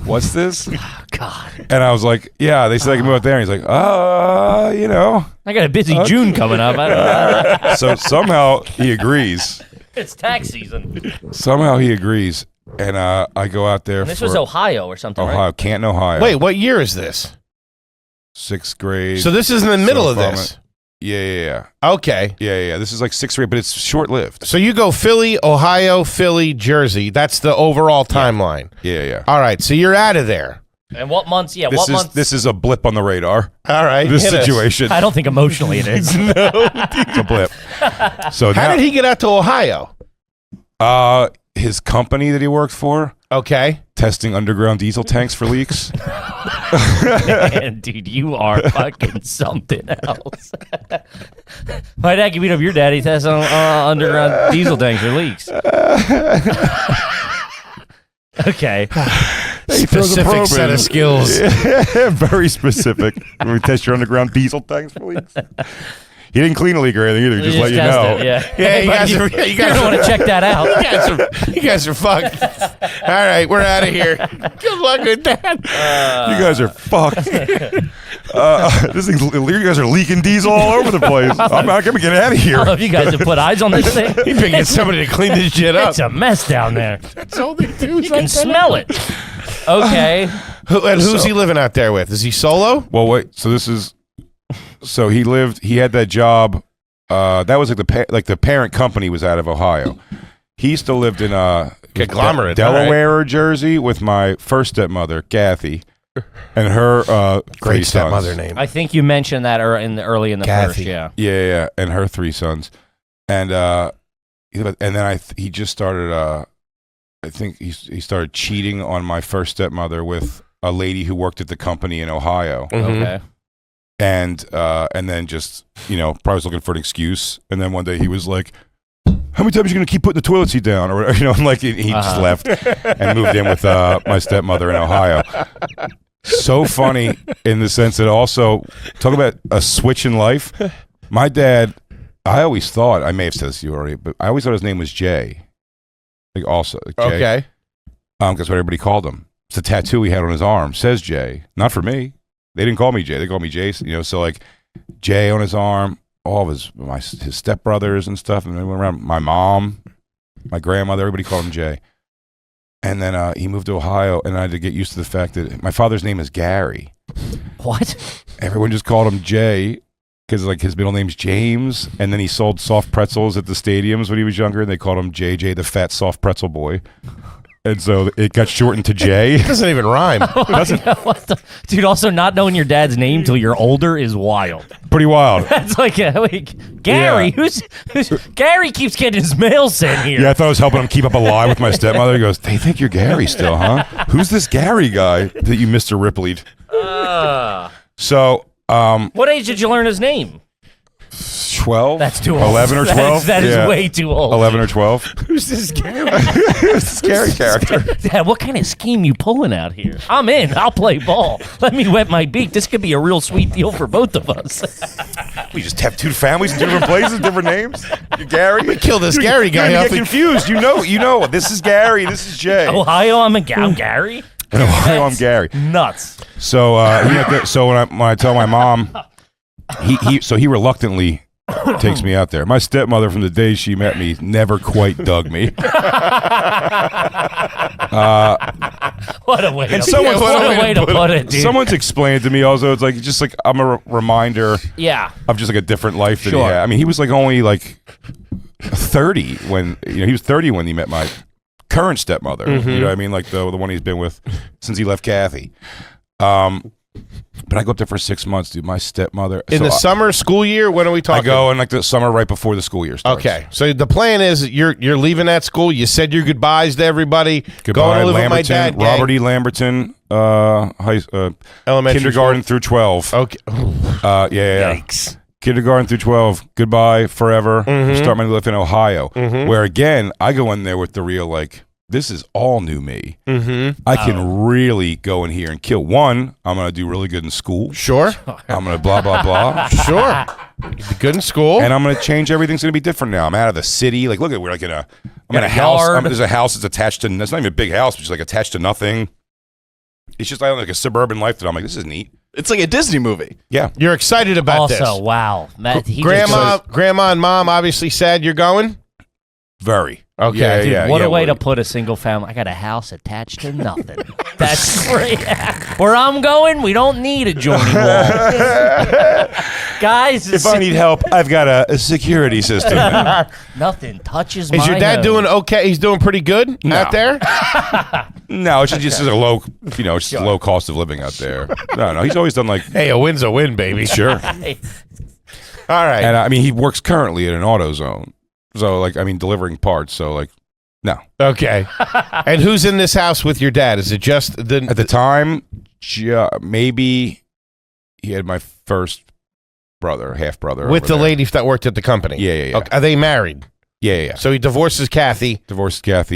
What's this? Oh, God. And I was like, yeah, they said I can move out there. And he's like, I got a busy June coming up. I don't know. So somehow he agrees. It's tax season. Somehow he agrees. And I go out there. This was Ohio or something, Ohio, right? Canton, Ohio. Wait, what year is this? 6th grade. So this is in the middle of this. Yeah. Okay. Yeah. This is like 6th grade, but it's short-lived. So you go Philly, Ohio, Philly, Jersey. That's the overall timeline. Yeah. All right. So you're out of there. And what months? Yeah, This is a blip on the radar. All right. This situation. I don't think emotionally it is. No. It's a blip. So how did he get out to Ohio? His company that he worked for. Okay. Testing underground diesel tanks for leaks. Man, dude, you are fucking something else. My dad can beat up your daddy testing underground diesel tanks for leaks. Okay. Specific set of skills. Yeah, very specific. When we test your underground diesel tanks for leaks. He didn't clean a leak or anything either. Just let you know. You guys don't want to check that out. You guys are fucked. All right, we're out of here. Good luck with that. You guys are fucked. You guys are leaking diesel all over the place. I'm not going to get out of here. I don't know if you guys have put eyes on this thing. You've been getting somebody to clean this shit up. It's a mess down there. That's all they do. You can smell it. Okay. Who's he living out there with? Is he solo? Well, wait. So he had that job. That was like the parent company was out of Ohio. He still lived in conglomerate, Delaware or Jersey with my first stepmother, Kathy, and her great 3 stepmother sons. name. I think you mentioned that early in the Kathy. first, yeah. Yeah, and her 3 sons, and then he just started. I think he started cheating on my first stepmother with a lady who worked at the company in Ohio. Mm-hmm. Okay. And then just, probably was looking for an excuse. And then one day he was like, how many times are you going to keep putting the toilet seat down? Or, and like he just left and moved in with my stepmother in Ohio. So funny in the sense that also, talk about a switch in life. My dad, I always thought, I may have said this to you already, but I always thought his name was Jay. Like also, Jay. Okay. That's what everybody called him. It's a tattoo he had on his arm. Says Jay. Not for me. They didn't call me Jay. They called me Jason. So like Jay on his arm, all of his stepbrothers and stuff, and they went around. My mom, my grandmother, everybody called him Jay. And then he moved to Ohio, and I had to get used to the fact that my father's name is Gary. What? Everyone just called him Jay because like his middle name's James, and then he sold soft pretzels at the stadiums when he was younger, and they called him JJ, the fat soft pretzel boy. And so it got shortened to Jay. It doesn't even rhyme. Dude, also not knowing your dad's name till you're older is wild. Pretty wild. That's like, Gary, who's Gary keeps getting his mail sent here. Yeah, I thought I was helping him keep up a lie with my stepmother. He goes, they think you're Gary still, huh? Who's this Gary guy that you Mr. Ripley'd? So, what age did you learn his name? 12? That's too old. 11 or 12? That is way too old. 11 or 12? Who's this Gary? Who's this Gary character? Dad, what kind of scheme you pulling out here? I'm in. I'll play ball. Let me wet my beak. This could be a real sweet deal for both of us. We just have two families in different places, different names. You're Gary. We kill this Gary guy. You get confused. You know. This is Gary. This is Jay. Ohio, I'm Gary. In Ohio, I'm Gary. Nuts. So, when I tell my mom, he reluctantly takes me out there. My stepmother, from the day she met me, never quite dug me. What a way to put it, dude. Someone's explained to me also, it's like just like I'm a reminder of just like a different life that he had. I mean, he was like only like 30 when he was 30 when he met my current stepmother. You know what I mean? Like the one he's been with since he left Kathy. But I go up there for 6 months, dude. My stepmother in the summer school year. When are we talking? I go in like the summer right before the school year starts. Okay, so the plan is you're leaving that school. You said your goodbyes to everybody. Goodbye, going to live Lamberton, with my dad. Robert E. Lamberton, Elementary kindergarten school? through 12. Okay. Yikes. Kindergarten through 12. Goodbye forever. Start my life in Ohio, where again I go in there with the real like. This is all new me. I can really go in here and kill. One, I'm going to do really good in school. Sure. I'm going to blah, blah, blah. Sure. You'll be good in school. And I'm going to change. Everything's going to be different now. I'm out of the city. Like, look at we're like I'm in a house. house. There's a house that's attached to, it's not even a big house, but it's like attached to nothing. It's just like a suburban life that I'm like, this is neat. It's like a Disney movie. Yeah. You're excited about this. Also, wow. Grandma and mom obviously sad you're going? Very. Okay. Dude, what a way to put a single family. I got a house attached to nothing. That's great. Where I'm going, we don't need a joining wall. Guys, if I need help, I've got a security system. Nothing touches my Is your dad home. doing okay? He's doing pretty good out there? No, it's just a low, it's a low cost of living out there. No, he's always done like, hey, a win's a win, baby. Sure. All right. And I mean, he works currently at an AutoZone. So, like, I mean, delivering parts. So, like, no. Okay. And who's in this house with your dad? Is it just at the time? Maybe he had my first brother, half brother, with the lady that worked at the company? Yeah. Okay. Are they married? Yeah. So he divorces Kathy.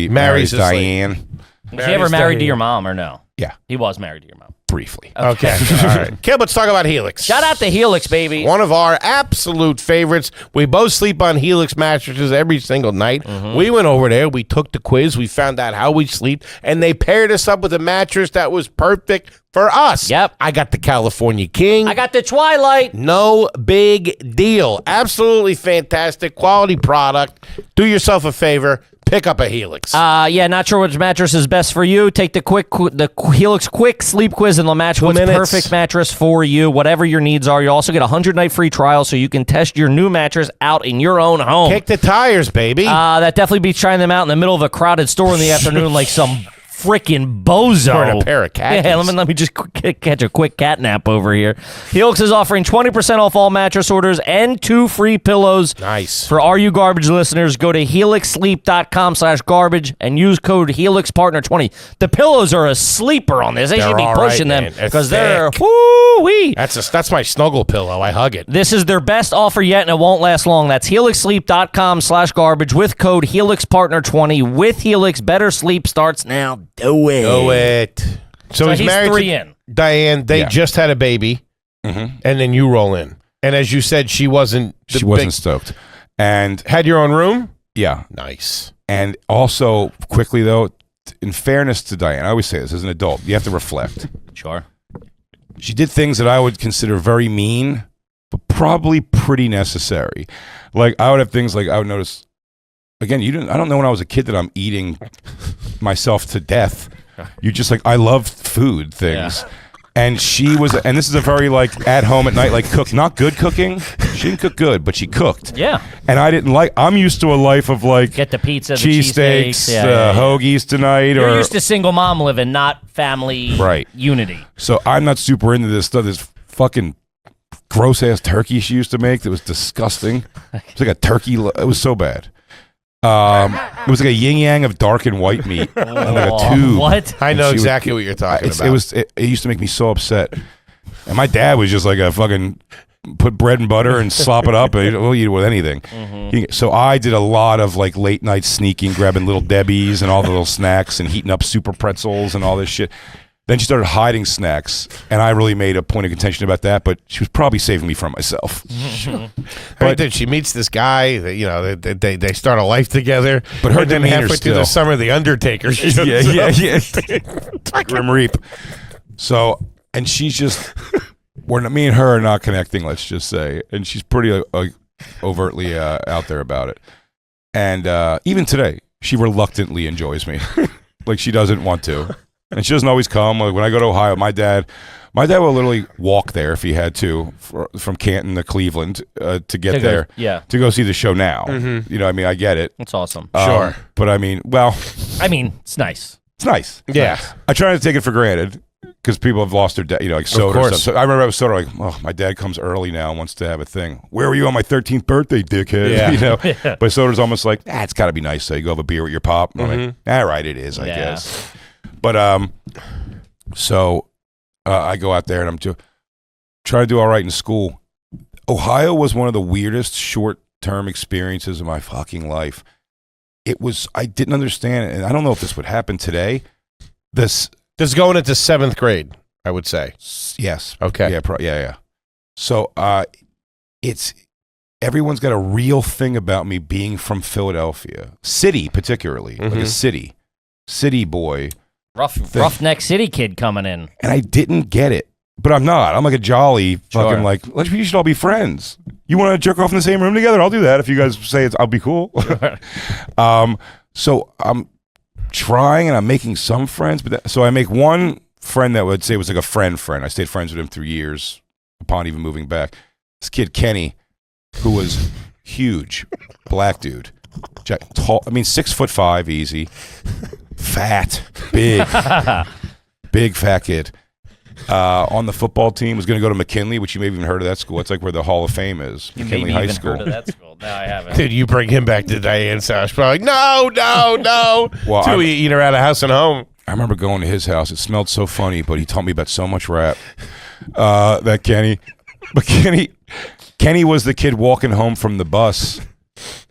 Marries Diane. Was he ever married to your mom or no? Yeah. He was married to your mom. Briefly. Okay. All right. Caleb, let's talk about Helix. Shout out to Helix, baby. One of our absolute favorites. We both sleep on Helix mattresses every single night. We went over there. We took the quiz. We found out how we sleep. And they paired us up with a mattress that was perfect for us. Yep. I got the California King. I got the Twilight. No big deal. Absolutely fantastic. Quality product. Do yourself a favor. Pick up a Helix. Not sure which mattress is best for you. Take the Helix Quick Sleep Quiz and they'll match what's perfect mattress for you, whatever your needs are. You also get a 100-night free trial so you can test your new mattress out in your own home. Kick the tires, baby. That definitely beats trying them out in the middle of a crowded store in the afternoon like some freaking bozo. Or in a pair of khakis. Yeah, let me just catch a quick cat nap over here. Helix is offering 20% off all mattress orders and 2 free pillows. Nice. For Are You Garbage listeners, go to helixsleep.com/garbage and use code HelixPartner20. The pillows are a sleeper on this. They should be pushing them because they're woo-wee. That's my snuggle pillow. I hug it. This is their best offer yet, and it won't last long. That's helixsleep.com/garbage with code HelixPartner20. With Helix, better sleep starts now. Do it. Do it. So he's married 3 to in. Diane. They just had a baby, and then you roll in. And as you said, she wasn't stoked. And had your own room? Yeah. Nice. And also, quickly though, in fairness to Diane, I always say this, as an adult, you have to reflect. Sure. She did things that I would consider very mean, but probably pretty necessary. Like, I would have things like, I would notice, again, I don't know when I was a kid that I'm eating myself to death. You just like, I love food things. Yeah. And she was, and this is a very like at home at night, like cook, not good cooking. She didn't cook good, but she cooked. Yeah. And I didn't like, I'm used to a life of like, get the pizza, cheesesteaks, hoagies tonight. You're used to single mom living, not family unity. So I'm not super into this stuff. This fucking gross ass turkey she used to make that was disgusting. It was like a turkey, it was so bad. It was like a yin yang of dark and white meat, and like a tube. What? I know exactly what you're talking about. It used to make me so upset. And my dad was just like a fucking put bread and butter and slop it up, and we'll eat it with anything. Mm-hmm. So I did a lot of like late night sneaking, grabbing Little Debbie's and all the little snacks, and heating up super pretzels and all this shit. Then she started hiding snacks, and I really made a point of contention about that, but she was probably saving me from myself. But then she meets this guy, that, they start a life together, but her then halfway through the summer, the Undertaker shows up. Yeah. Grim Reap. So, and she's just, me and her are not connecting, let's just say, and she's pretty overtly out there about it. And even today, she reluctantly enjoys me. Like, she doesn't want to. And she doesn't always come. Like when I go to Ohio, my dad will literally walk there if he had to, from Canton to Cleveland to get there. Yeah. To go see the show now. Mm-hmm. You know, I mean, I get it. It's awesome. Sure. But I mean, it's nice. It's nice. Yeah. I try not to take it for granted because people have lost their dad, like soda or stuff. So I remember I was sort of like, oh, my dad comes early now and wants to have a thing. Where were you on my 13th birthday, dickhead? Yeah. Yeah. But soda's almost like, it's got to be nice. So you go have a beer with your pop. And I'm like, all right, it is, I guess. But so I go out there and I'm trying to do all right in school. Ohio was one of the weirdest short-term experiences of my fucking life. I didn't understand it, and I don't know if this would happen today. This is going into 7th grade, I would say. Yes. Okay. Yeah. So everyone's got a real thing about me being from Philadelphia. City, particularly. Like a city boy. Roughneck city kid coming in. And I didn't get it. But I'm not. I'm like a jolly fucking you should all be friends. You want to jerk off in the same room together? I'll do that. If you guys say I'll be cool. So I'm trying and I'm making some friends. So I make one friend that would say was like a friend. I stayed friends with him 3 years upon even moving back. This kid, Kenny, who was huge, black dude. Tall, 6'5", easy. Fat, big fat kid. On the football team, was going to go to McKinley, which you may have even heard of that school. It's like where the Hall of Fame is. McKinley High School. Heard of that school. No, I haven't. Dude, you bring him back to Diane's house. Probably like, no. Well, till we eat her out of house and home. I remember going to his house. It smelled so funny, but he taught me about so much rap. That Kenny. But Kenny was the kid walking home from the bus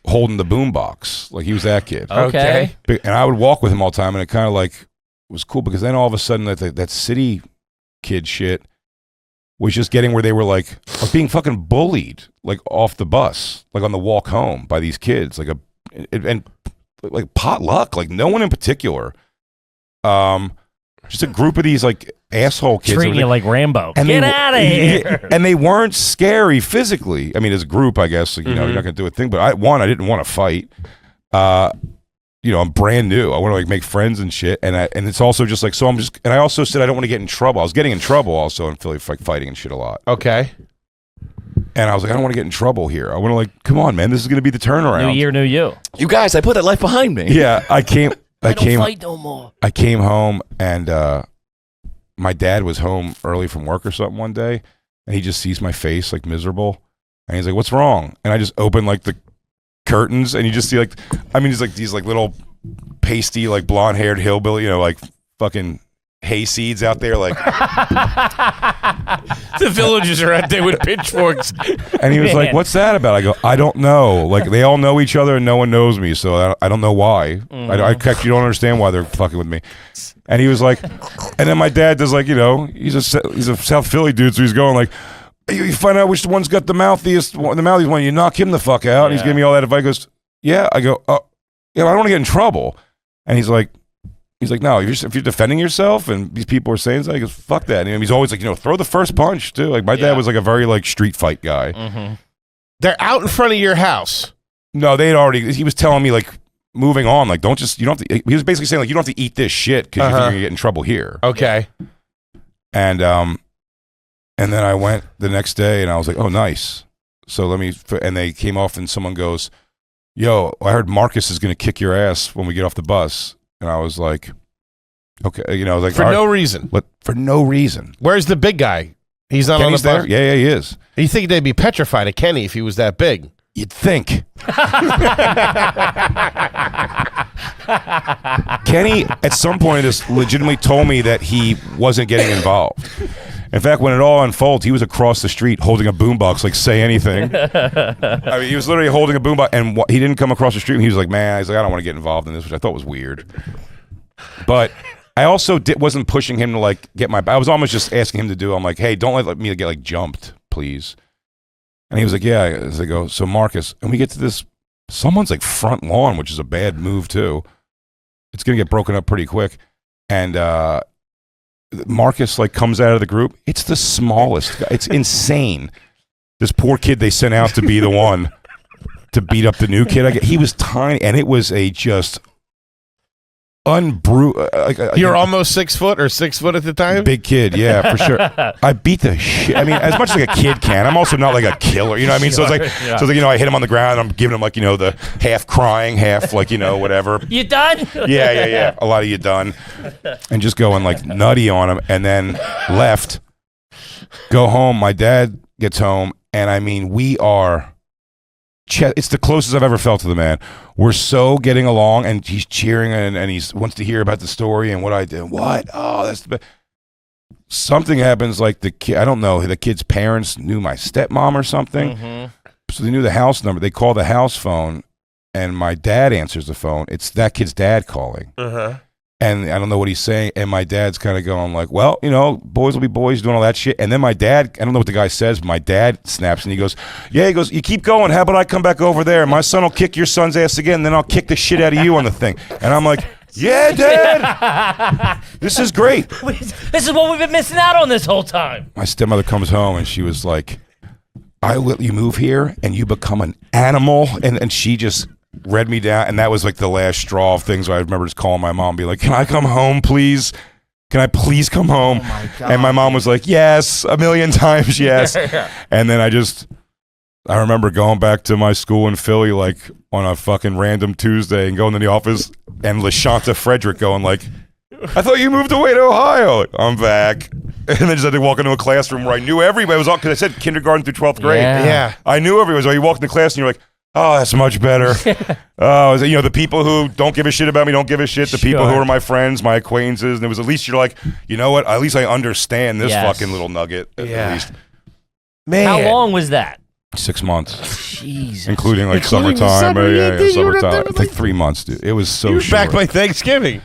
holding the boombox. Like, he was that kid. Okay. And I would walk with him all the time, and it kind of like was cool because then all of a sudden that city kid shit was just getting where they were like being fucking bullied, like off the bus, like on the walk home by these kids, and potluck, like no one in particular. Just a group of these like asshole kids treating you like Rambo. And get out of here. And they weren't scary physically. I mean, as a group, I guess, you're not going to do a thing. But I didn't want to fight. I'm brand new. I want to make friends and shit. And it's also just like, and I also said I don't want to get in trouble. I was getting in trouble also in Philly, fighting and shit a lot. Okay. And I was like, I don't want to get in trouble here. I want to come on, man. This is going to be the turnaround. New year, new you. You guys, I put that life behind me. Yeah, I don't fight no more. I came home and my dad was home early from work or something one day, and he just sees my face like miserable, and he's like, "What's wrong?" And I just open like the curtains, and you just see he's like these like little pasty like blonde haired hillbilly, like fucking hay seeds out there, like the villagers are out there with pitchforks. And he was like, "What's that about?" I go, "I don't know. Like they all know each other and no one knows me, so I don't know why. I actually don't understand why they're fucking with me." And he was like, and then my dad does like, he's a South Philly dude, so he's going like, you find out which one's got the mouthiest one, you knock him the fuck out. Yeah. And he's giving me all that advice. He goes, yeah. I go, oh, yeah, I don't want to get in trouble. And he's like, no, if you're defending yourself and these people are saying something, he goes, fuck that. And he's always like, throw the first punch too. Like my dad was like a very like street fight guy. They're out in front of your house. No, he was telling me like moving on. Like, don't just, you don't have to, he was basically saying, like, you don't have to eat this shit because you're going to get in trouble here. Okay. And then I went the next day and I was like, oh, nice. So and they came off and someone goes, yo, I heard Marcus is going to kick your ass when we get off the bus. And I was like, okay. You know, like, for no reason. For no reason. Where's the big guy? He's not Kenny's on the bus? there? Yeah, he is. You think they'd be petrified of Kenny if he was that big? You'd think. Kenny, at some point, just legitimately told me that he wasn't getting involved. In fact, when it all unfolds, he was across the street holding a boombox, like, say anything. I mean, he was literally holding a boombox, and he didn't come across the street, and he was like, man, I don't want to get involved in this, which I thought was weird. But I also wasn't pushing him to, like, get my... I was almost just asking him to do... I'm like, hey, don't let me get, like, jumped, please. And he was like, yeah. As I go, so Marcus, and we get to this... Someone's, like, front lawn, which is a bad move, too. It's going to get broken up pretty quick. And Marcus, like, comes out of the group. It's the smallest guy. It's insane. This poor kid they sent out to be the one to beat up the new kid. He was tiny, and it was a just... You're almost 6 foot or 6 foot at the time? Big kid, yeah, for sure. I beat the shit. I mean, as much as like a kid can. I'm also not like a killer, you know what I mean? So it's like, so it's like, you know, I hit him on the ground. I'm giving him like, you know, the half crying, half like, you know, whatever. You done? Yeah. A lot of you done. And just going like nutty on him, and then left. Go home. My dad gets home, and I mean, we are... It's the closest I've ever felt to the man. We're so getting along, and he's cheering, and he wants to hear about the story and what I did. What? Oh, that's the best. Something happens, like the kid, I don't know, the kid's parents knew my stepmom or something. Mm-hmm. So they knew the house number. They call the house phone, and my dad answers the phone. It's that kid's dad calling. Uh-huh. And I don't know what he's saying, and my dad's kind of going like, well, you know, boys will be boys, doing all that shit. And then my dad, I don't know what the guy says, but my dad snaps, and he goes, you keep going. How about I come back over there? My son will kick your son's ass again, and then I'll kick the shit out of you on the thing. And I'm like, yeah, Dad, this is great. This is what we've been missing out on this whole time. My stepmother comes home, and she was like, I will let you move here, and you become an animal. And she just... read me down, and that was like the last straw of things. I remember just calling my mom and be like, can I come home, please? Can I please come home? Oh my God. And my mom was like, yes, 1,000,000 times, yes. And then I remember going back to my school in Philly like on a fucking random Tuesday and going to the office, and LaShanta Frederick going like, I thought you moved away to Ohio. I'm back. And then just had to walk into a classroom where I knew everybody. It was all, because I said kindergarten through 12th grade. Yeah. I knew everybody. So you walked in the class and you're like, oh, that's much better. Oh, you know, the people who don't give a shit about me don't give a shit. The people who are my friends, my acquaintances. And it was at least you're like, you know what? At least I understand this fucking little nugget. At least. Man. How long was that? 6 months. Jesus. Including like Including summertime. summer, Summertime. It's like 3 months, dude. It was so You were short. back by Thanksgiving.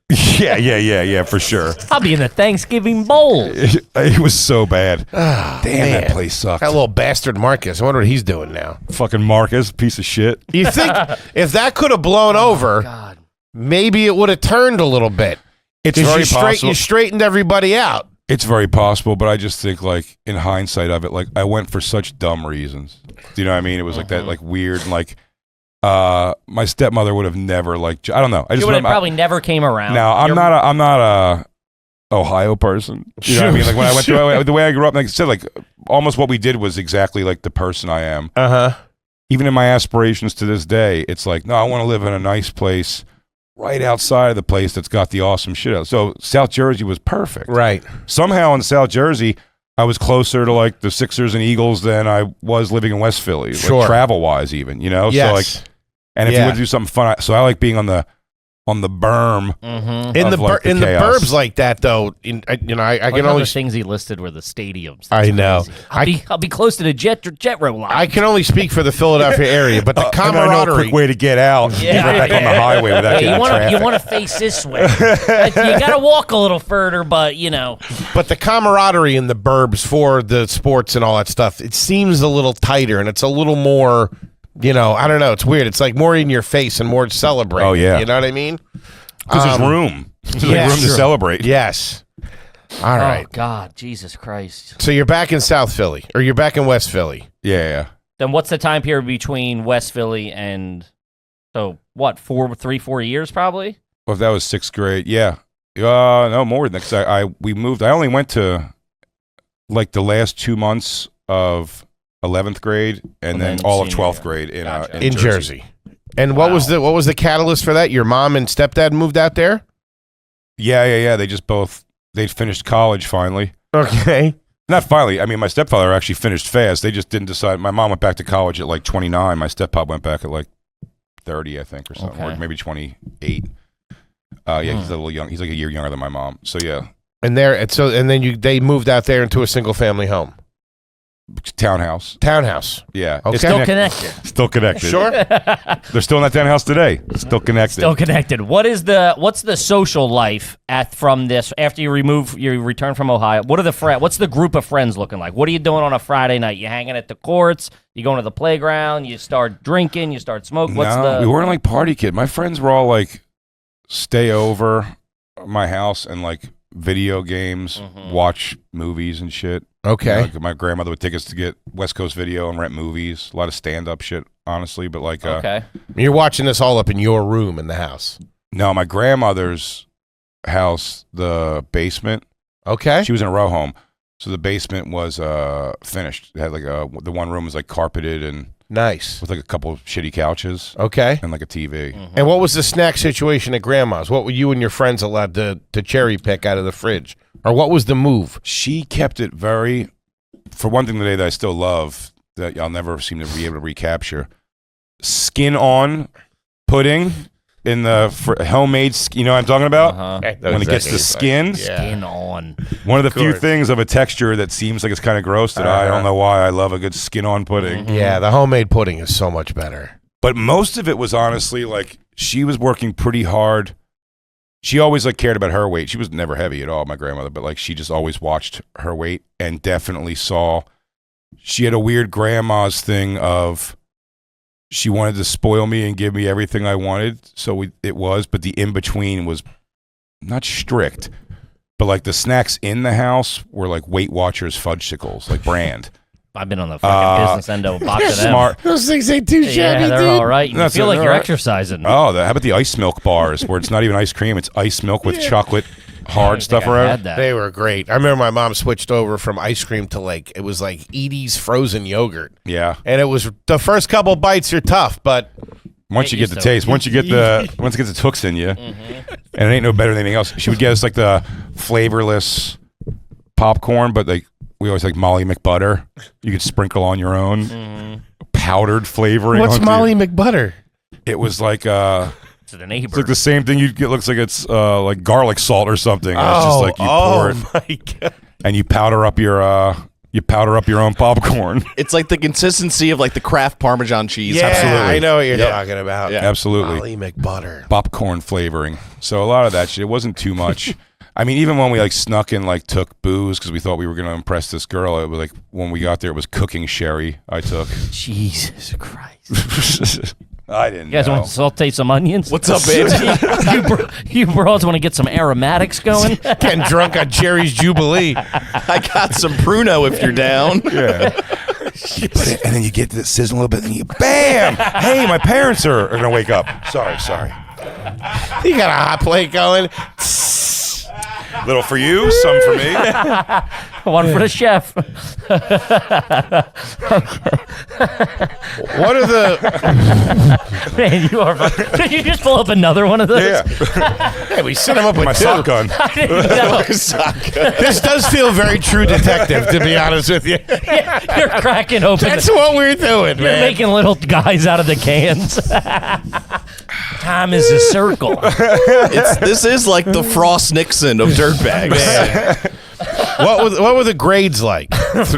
Yeah, for sure. I'll be in the Thanksgiving Bowl. It was so bad. Damn, man. that place sucked. That little bastard Marcus. I wonder what he's doing now. Fucking Marcus, piece of shit. You think if that could have blown over, maybe it would have turned a little bit. It's very possible. You straightened everybody out. It's very possible, but I just think, like, in hindsight of it, like, I went for such dumb reasons. Do you know what I mean? It was like that, like, weird, and like, my stepmother would have never, like, I don't know. I just She would have probably never came around. No, I'm not a Ohio person. You know what I mean? Like, when I went through the way I grew up, like I said, like, almost what we did was exactly like the person I am. Even in my aspirations to this day, it's like, no, I want to live in a nice place right outside of the place that's got the awesome shit out. So South Jersey was perfect. Right. Somehow in South Jersey, I was closer to like the Sixers and Eagles than I was living in West Philly, like, travel-wise even, you know? Yes. So like, and if you want to do something fun, so I like being on the berm. In the burbs like that, though, I can only the things he listed were the stadiums. I know. I'll be close to the jet row line. I can only speak for the Philadelphia area, but the camaraderie. I know a quick way to get out. Get right back on the highway without getting traffic. You want to face this way. You got to walk a little further, but you know. But the camaraderie in the burbs for the sports and all that stuff, it seems a little tighter, and it's a little more. You know, I don't know. It's weird. It's like more in your face and more celebrating. Oh, yeah. You know what I mean? Because there's room. There's like room to celebrate. Yes. All right. Oh, God. Jesus Christ. So you're back in South Philly, or you're back in West Philly. Yeah. Then what's the time period between West Philly and So what? 4 years probably. Well, if that was 6th grade, yeah. No more than that. Because we moved. I only went to like the last 2 months of 11th grade, and then all of 12th grade in Jersey. And what was the catalyst for that? Your mom and stepdad moved out there? Yeah. They'd finished college finally. Okay. Not finally. I mean, my stepfather actually finished fast. They just didn't decide. My mom went back to college at like 29. My steppop went back at like 30, I think, or something, or maybe 28. Yeah, he's a little young. He's like a year younger than my mom. So yeah. And then they moved out there into a single family home. Townhouse. Yeah. Okay. Still connected. Still connected. Sure. They're still in that townhouse today. Still connected. Still connected. What's the social life from this after you return from Ohio? What's the group of friends looking like? What are you doing on a Friday night? You hanging at the courts? You going to the playground? You start drinking? You start smoking? We weren't like party kid. My friends were all like stay over at my house and like video games, watch movies and shit. Okay. My grandmother would take us to get West Coast Video and rent movies. A lot of stand-up shit, honestly. But like, okay. You're watching this all up in your room in the house. No, my grandmother's house, the basement. Okay. She was in a row home, so the basement was finished. It had like the one room was like carpeted and nice with like a couple of shitty couches. Okay. And like a TV. And what was the snack situation at grandma's? What were you and your friends allowed to cherry pick out of the fridge? Or what was the move? She kept it very, for one thing today that I still love, that I'll never seem to be able to recapture, skin on pudding in the homemade, you know what I'm talking about? When it gets the skin. Skin on. One of the few things of a texture that seems like it's kind of gross that I don't know why I love a good skin on pudding. Yeah, the homemade pudding is so much better. But most of it was honestly like she was working pretty hard. She always like cared about her weight. She was never heavy at all, my grandmother, but like she just always watched her weight and definitely saw. She had a weird grandma's thing of she wanted to spoil me and give me everything I wanted. So but the in between was not strict, but like the snacks in the house were like Weight Watchers fudgesicles, like brand. I've been on the fucking business end of a box of them. Smart. Those things ain't too shabby, they're dude. all right. You feel like you're exercising. Oh, how about the ice milk bars where it's not even ice cream, it's ice milk with chocolate hard stuff around? They were great. I remember my mom switched over from ice cream to it was like Edie's frozen yogurt. Yeah. And it was the first couple bites are tough, but once you get the taste, once it gets its hooks in you, and it ain't no better than anything else. She would get us like the flavorless popcorn, but like we always like Molly McButter. You could sprinkle on your own powdered flavoring. What's Molly McButter? It was like to the neighbor. It's like the same thing you'd get. Looks like it's like garlic salt or something. It's just like you pour it, my God. And you powder up your own popcorn. It's like the consistency of like the Kraft Parmesan cheese. Yeah, absolutely. I know what you're talking about. Yeah. Absolutely. Molly McButter. Popcorn flavoring. So a lot of that shit. It wasn't too much. I mean, even when we like snuck and like took booze because we thought we were going to impress this girl, it was like when we got there, it was cooking sherry I took. Jesus Christ. I didn't You guys know. want to saute some onions? What's up, babe? you broads want to get some aromatics going? Getting drunk on Jerry's Jubilee. I got some Pruno if you're down. Yeah. And then you get to sizzle a little bit, and you bam! Hey, my parents are going to wake up. Sorry. You got a hot plate going. Little for you, some for me. One for the chef. What are the... Man, you are fucking... Did you just pull up another one of those? Yeah. Hey, we set him up with My two. sock gun. This does feel very True Detective, to be honest with you. You're cracking open. That's what we're doing, You're man. making little guys out of the cans. Time is a circle. This is like the Frost Nixon of dirtbags. What were the grades like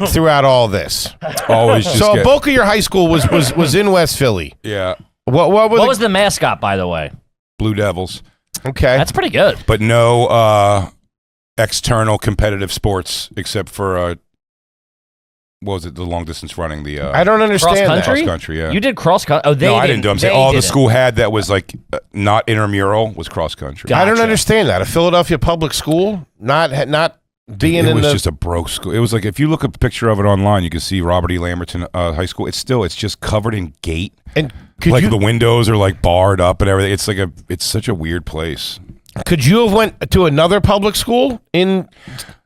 throughout all this? Always just So a bulk of your high school was in West Philly. Yeah. What was the mascot, by the way? Blue Devils. Okay. That's pretty good. But no external competitive sports except for what was it? The long distance running. The I don't understand Cross that. country? cross country. Yeah. You did cross country. Oh, they I didn't do. I'm saying they all the didn't. school had that was like not intramural was cross country. Got- I don't Gotcha. understand that. A Philadelphia public school not being it in was the just a broke school. It was like, if you look up a picture of it online, you can see Robert E. Lamberton High School. It's just covered in gate. and The windows are like barred up and everything. It's such a weird place. could you have went to another public school in?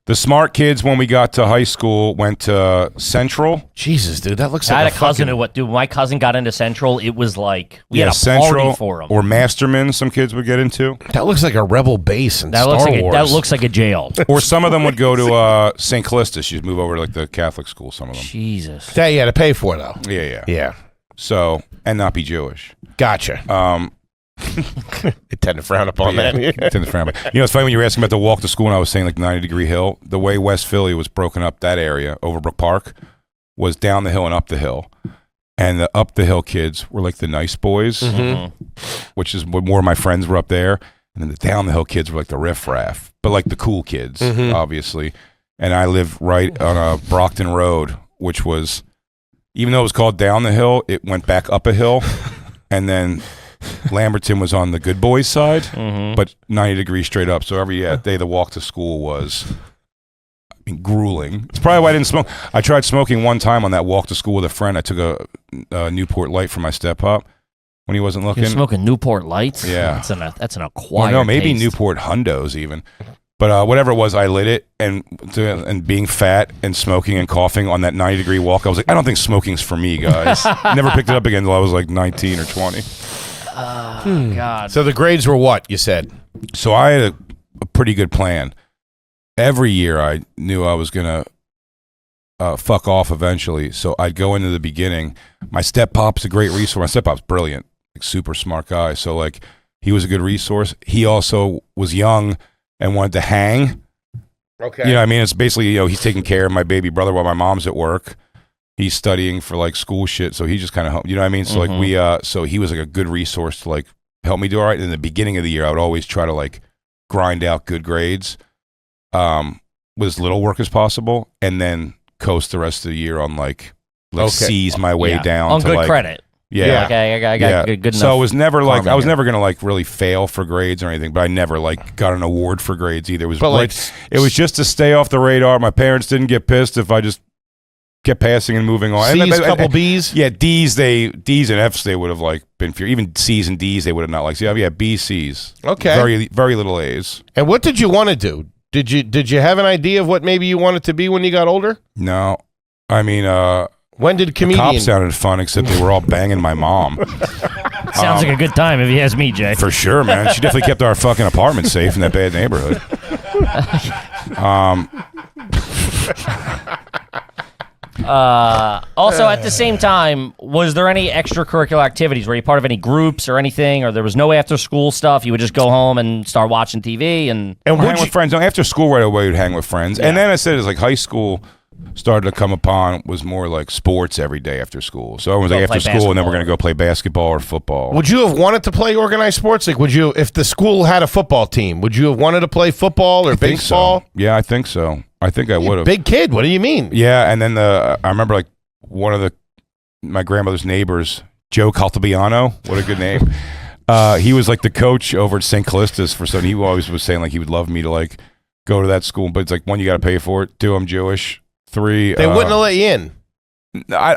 The smart kids, when we got to high school, went to Central. Jesus, dude, that looks I like had a cousin who went. Dude, my cousin got into Central. It was like we had a Central party for him. or Masterman. Some kids would get into, that looks like a rebel base in That Star looks like Wars. that looks like a jail. or some of them would go to St. Callistus. You'd move over to like the Catholic school. Some of them, Jesus. that you had to pay for though. yeah. Yeah, So and not be Jewish. gotcha. They tend to frown upon Yeah, that. it's in the family. You know, it's funny when you were asking about the walk to school, and I was saying like 90-degree hill. The way West Philly was broken up, that area, Overbrook Park, was down the hill and up the hill. And the up the hill kids were like the nice boys, which is what more of my friends were up there. And then the down the hill kids were like the riffraff, but like the cool kids, obviously. And I lived right on Brockton Road, which was, even though it was called down the hill, it went back up a hill. And then Lamberton was on the good boys side, but 90 degrees straight up. So every day the walk to school was grueling. It's probably why I didn't smoke. I tried smoking one time on that walk to school with a friend. I took a Newport Light for my step-up when he wasn't looking. You're smoking Newport Lights? Yeah. That's an acquired No, maybe taste. Newport Hundos even. But whatever it was, I lit it, and being fat and smoking and coughing on that 90-degree walk, I was like, I don't think smoking's for me, guys. Never picked it up again until I was like 19 or 20. God. So the grades were what you said? So I had a pretty good plan. Every year I knew I was going to fuck off eventually. So I'd go into the beginning. My step-pop's a great resource. My step-pop's brilliant, like, super smart guy. So like he was a good resource. He also was young and wanted to hang. Okay. You know what I mean? It's basically, you know, he's taking care of my baby brother while my mom's at work. He's studying for like school shit, so he just kind of, you know what I mean? So like so he was like a good resource to like help me do all right. In the beginning of the year, I would always try to like grind out good grades with as little work as possible, and then coast the rest of the year on like seize my way down on to good like, credit. Yeah. Okay, I got good enough. So it was never like, karma I was here. never going to like really fail for grades or anything, but I never like got an award for grades either. It was But, like, it was just to stay off the radar. My parents didn't get pissed if I just kept passing and moving on. C's, And couple B's. Yeah, D's and F's they would have like been fear. Even C's and D's they would have not liked. So yeah, B's, C's. Okay. Very little A's. And what did you want to do? Did you have an idea of what maybe you wanted to be when you got older? No, I mean, When did comedian? cops sounded fun, except they were all banging my mom. Sounds like a good time if you ask me, Jay. For sure, man. She definitely kept our fucking apartment safe in that bad neighborhood. Also, at the same time, was there any extracurricular activities? Were you part of any groups or anything? Or there was no after-school stuff? You would just go home and start watching TV and... And Hang with friends. No, after school right away, we'd hang with friends. And then I said, it's like high school started to come upon was more like sports every day after school. So everyone was like Go after play school, and then we're basketball. going to go play basketball or football. Would you have wanted to play organized sports? Like, would you, if the school had a football team, would you have wanted to play football or I think baseball? so. Yeah, I think so. I think I would have. Big kid. What do you mean? Yeah, and then I remember like one of my grandmother's neighbors, Joe Caltabiano. What a good name. He was like the coach over at St. Callistus for something. He always was saying like he would love me to like go to that school, but it's like, one, you got to pay for it. Two, I'm Jewish. Three, They wouldn't have let you in.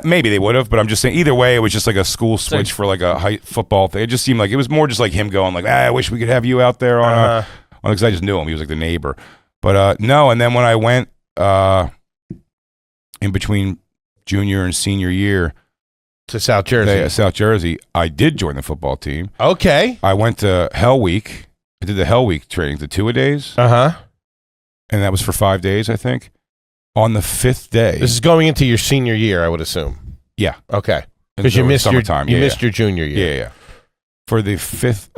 maybe they would have, but I'm just saying either way, it was just like a school switch for like a high football thing. It just seemed like it was more just like him going like, I wish we could have you out there on because I just knew him. He was like the neighbor. But no, and then when I went in between junior and senior year To South Jersey. South Jersey, I did join the football team. Okay. I went to Hell Week. I did the Hell Week training, the 2-a-days, Uh-huh. and that was for 5 days, I think. On the 5th day, This is going into your senior year, I would assume. yeah, Okay. and Because so you it was missed your summertime. you Yeah, missed your junior year. yeah. For the fifth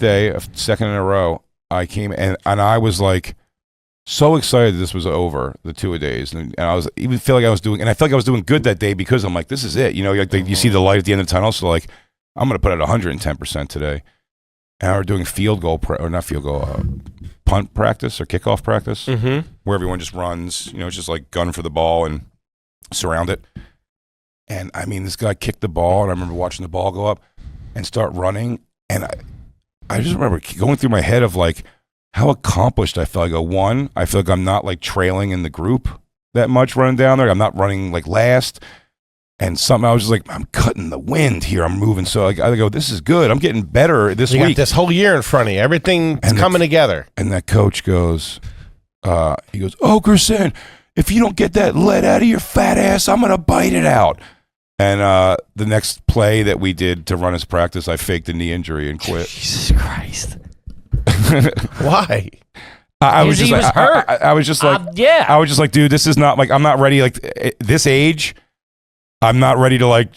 day of second in a row, I came and I was like so excited this was over, the 2-a-days, and I was even feel like I was doing, and I felt like I was doing good that day because I'm like, this is it, you know, like you see the light at the end of the tunnel, so like I'm gonna put it 110% today. And I were doing punt practice or kickoff practice, where everyone just runs, you know, it's just like gun for the ball and surround it. And I mean, this guy kicked the ball, and I remember watching the ball go up and start running, and I just remember going through my head of like, how accomplished I felt. I go, one, I feel like I'm not like trailing in the group that much running down there. I'm not running like last. And something, I was just like, I'm cutting the wind here. I'm moving. So I go, this is good. I'm getting better this You week. got this whole year in front of you. Everything's coming together. And that coach goes, he goes, Okerson, if you don't get that lead out of your fat ass, I'm going to bite it out. And the next play that we did to run his practice, I faked a knee injury and quit. Jesus Christ. Why? I was He just was like, hurt. I was just like, yeah. I was just like, dude, this is not like, I'm not ready. Like this age, I'm not ready to like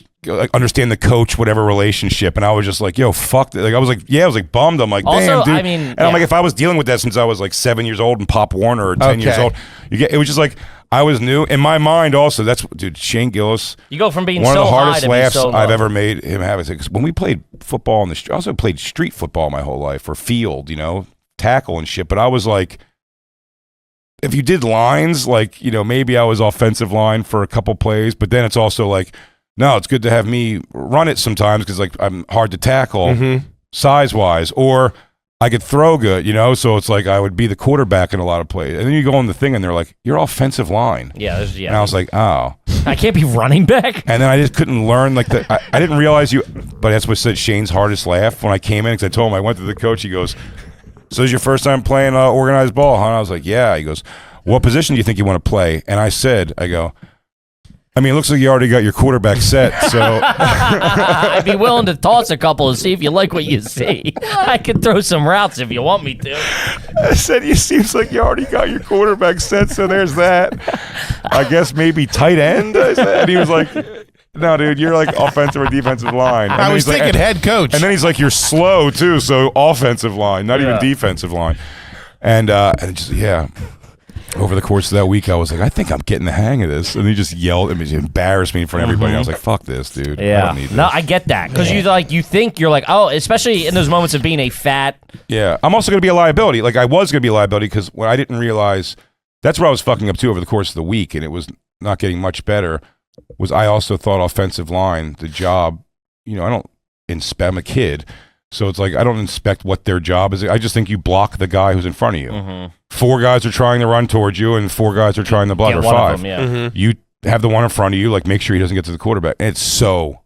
understand the coach, whatever relationship. And I was just like, yo, fuck that. Like, I was like bummed. I'm like, Also, damn, dude. I mean, and I'm like, if I was dealing with that since I was like 7 years old and Pop Warner or 10 years old, it was just like, I was new in my mind also. That's, dude, Shane Gillis. You go from being one so of the hardest high to laughs being so low. I've ever made him have. Is like, when we played football in the street, I also played street football my whole life, or field, tackle and shit. But I was like, if you did lines, like, maybe I was offensive line for a couple plays, but then it's also like, no, it's good to have me run it sometimes because like I'm hard to tackle size wise, or I could throw good, so it's like I would be the quarterback in a lot of plays. And then you go on the thing and they're like, you're offensive line. Yeah. And I was like, oh. I can't be running back. And then I just couldn't learn like that. I didn't realize but that's what said Shane's hardest laugh when I came in, because I told him, I went to the coach, he goes, so this is your first time playing organized ball, huh? And I was like, yeah. He goes, what position do you think you want to play? And I said, I mean, it looks like you already got your quarterback set, so. I'd be willing to toss a couple and see if you like what you see. I could throw some routes if you want me to. I said, it seems like you already got your quarterback set, so there's that. I guess maybe tight end, I said. And he was like, no, dude, you're like offensive or defensive line. And I was thinking head coach. And then he's like, you're slow, too, so offensive line, not even defensive line. And just, yeah. Over the course of that week, I was like, I think I'm getting the hang of this. And he just yelled at me, embarrassed me in front of everybody. I was like, fuck this, dude. Yeah. I don't need this. No, I get that. Because you think you're like, oh, especially in those moments of being a fat. Yeah. I'm also going to be a liability. Like, I was going to be a liability because when I didn't realize, that's where I was fucking up too over the course of the week, and it was not getting much better, was I also thought offensive line, the job, I don't inspect, I'm a kid. So it's like, I don't inspect what their job is. I just think you block the guy who's in front of you. 4 guys are trying to run towards you and 4 guys are trying to block, or 5. You have the one in front of you, like, make sure he doesn't get to the quarterback. And it's so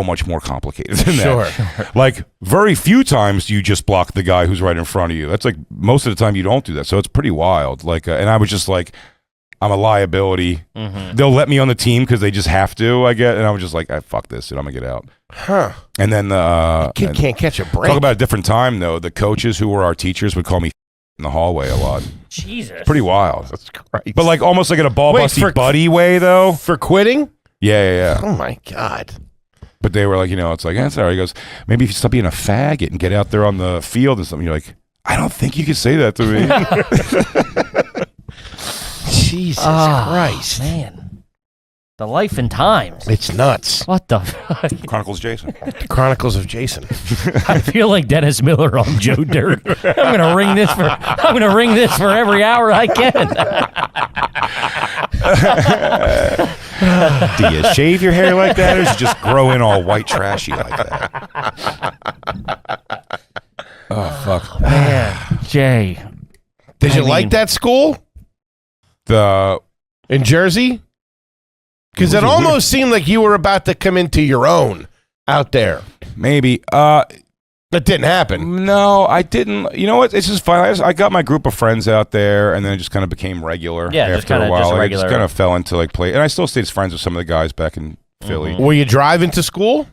much more complicated than that. Sure. Like, very few times do you just block the guy who's right in front of you. That's like, most of the time you don't do that. So it's pretty wild. Like, and I was just like, I'm a liability. They'll let me on the team because they just have to, I get. And I was just like, fuck this, dude, I'm going to get out. Huh. And then Kid can't catch a break. Talk about a different time, though. The coaches who were our teachers would call me in the hallway a lot. Jesus. Pretty wild. That's crazy. But like almost like in a ball Wait, busty for- buddy way, though. For quitting? Yeah. Oh, my God. But they were like, it's like, that's all right. He goes, maybe if you stop being a faggot and get out there on the field and something. You're like, I don't think you could say that to me. Jesus Christ. Man. The life and times. It's nuts. What the fuck? Chronicles Jason. The Chronicles of Jason. I feel like Dennis Miller on Joe Dirt. I'm gonna ring this for every hour I can. Do you shave your hair like that, or does it just grow in all white trashy like that? Oh, fuck. Man, Jay. Did you like that school in Jersey? Because it almost seemed like you were about to come into your own out there. Maybe. That didn't happen. No, I didn't. You know what? It's just fine. I got my group of friends out there, and then it just kind of became regular. Yeah, after just kinda a while. just Like, regular. I just kind of fell into like play, and I still stayed friends with some of the guys back in Philly. Were you driving to school?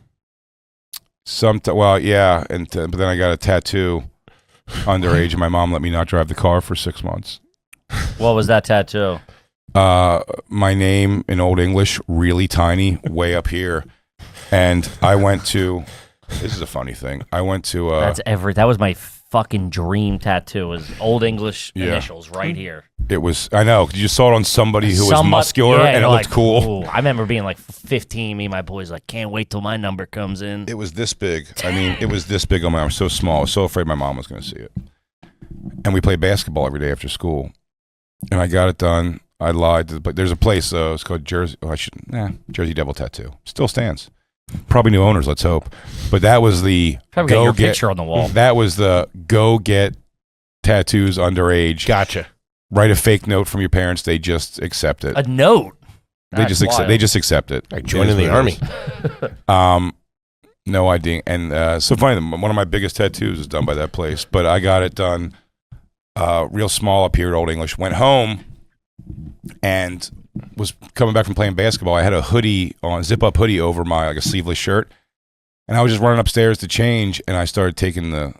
Well, yeah, but then I got a tattoo underage, and my mom let me not drive the car for 6 months. What was that tattoo? My name in Old English, really tiny, way up here, and I went to. This is a funny thing. I went to. That was my fucking dream tattoo. Was Old English initials right here. It was. I know. You just saw it on somebody who was muscular, and it looked cool. Ooh, I remember being like 15. Me and my boys like, can't wait till my number comes in. It was this big. I mean, it was this big on my arm. So small. I was so afraid my mom was going to see it. And we played basketball every day after school. And I got it done. I lied, but there's a place. It's called Jersey. Oh, Jersey Devil Tattoo. Still stands. Probably new owners. Let's hope. But that was the Probably got your picture on the wall. That was the go get tattoos underage. Gotcha. Write a fake note from your parents. They just accept it. A note. They just accept it. Like joining the army. No idea. And so funny, one of my biggest tattoos is done by that place. But I got it done real small up here at Old English. Went home and was coming back from playing basketball. I had a hoodie on, zip-up hoodie over my, like a sleeveless shirt. And I was just running upstairs to change, and I started taking the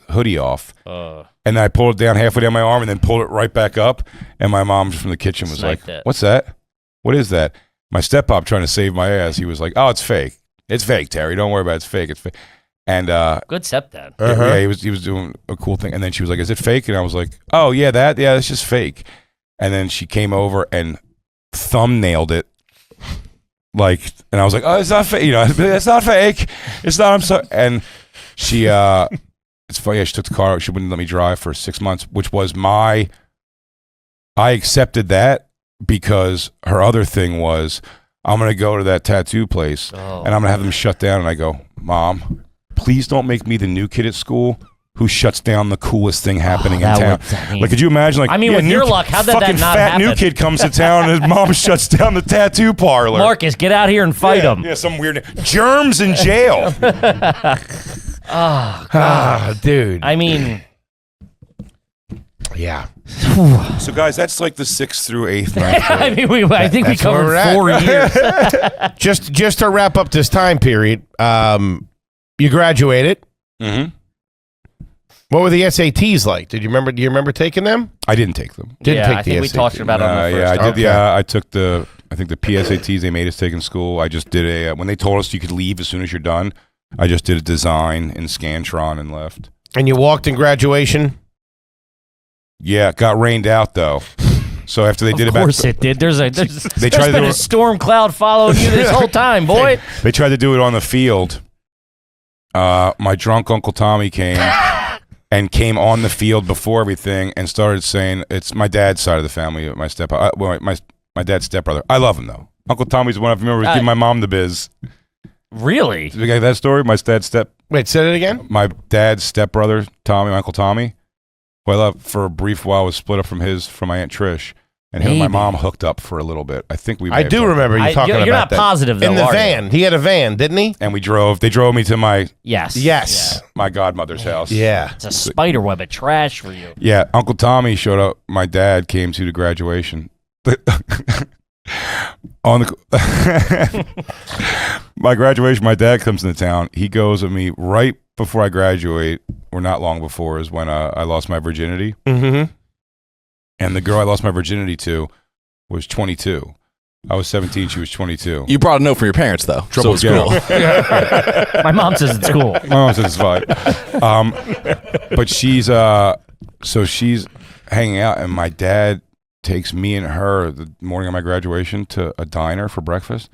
hoodie off. And then I pulled it down halfway down my arm and then pulled it right back up. And my mom from the kitchen was like, what's that? What is that? My step-pop trying to save my ass. He was like, oh, it's fake. It's fake, Terry. Don't worry about it. It's fake. It's fake. And good stepdad. Yeah, he was doing a cool thing. And then she was like, is it fake? And I was like, oh, yeah, that's just fake. And then she came over and thumbnailed it. Like, and I was like, oh, it's not fake. You know, it's not fake. It's not. I'm sorry. And she, it's funny. She took the car. She wouldn't let me drive for 6 months, which was I accepted that because her other thing was, I'm going to go to that tattoo place and I'm going to have them shut down. And I go, Mom, please don't make me the new kid at school who shuts down the coolest thing happening in town. Like, could you imagine? Like, with your luck, how did that not fat happen? New kid comes to town and his mom shuts down the tattoo parlor. Marcus, get out here and fight him. Yeah, some weird germs in jail. Dude. Yeah. So, guys, that's like the 6th through 8th night. I think we covered 4 years. just to wrap up this time period, you graduated. Mm-hmm. What were the SATs like? Do you remember taking them? I didn't take them. I think we talked about it on the first. Yeah, I did. Yeah, I took the PSATs they made us take in school. I just did when they told us you could leave as soon as you're done. I just did a design in Scantron and left. And you walked in graduation? Yeah, got rained out though. So after they did of course it did. There's been a storm cloud following you this whole time, boy. They tried to do it on the field. My drunk Uncle Tommy came on the field before everything and started saying, it's my dad's side of the family, my dad's stepbrother. I love him though. Uncle Tommy's the one I remember giving my mom the biz. Really? Did you get that story? Wait, say it again? My dad's stepbrother, Tommy, my Uncle Tommy, who I love, for a brief while was split up from my Aunt Trish. And him and my mom hooked up for a little bit. I think we. I do remember you talking about that. You're not positive, though, in the van. You? He had a van, didn't he? And we drove. They drove me to my my godmother's house. Yeah, it's a spider web of trash for you. Yeah, Uncle Tommy showed up. My dad came to the graduation. On the my graduation, my dad comes into town. He goes with me right before I graduate, or not long before, is when I lost my virginity. Mm-hmm. And the girl I lost my virginity to was 22. I was 17. She was 22. You brought a note from your parents, though. Trouble so it's cool. My mom says it's cool. My mom says it's fine. But she's she's hanging out, and my dad takes me and her the morning of my graduation to a diner for breakfast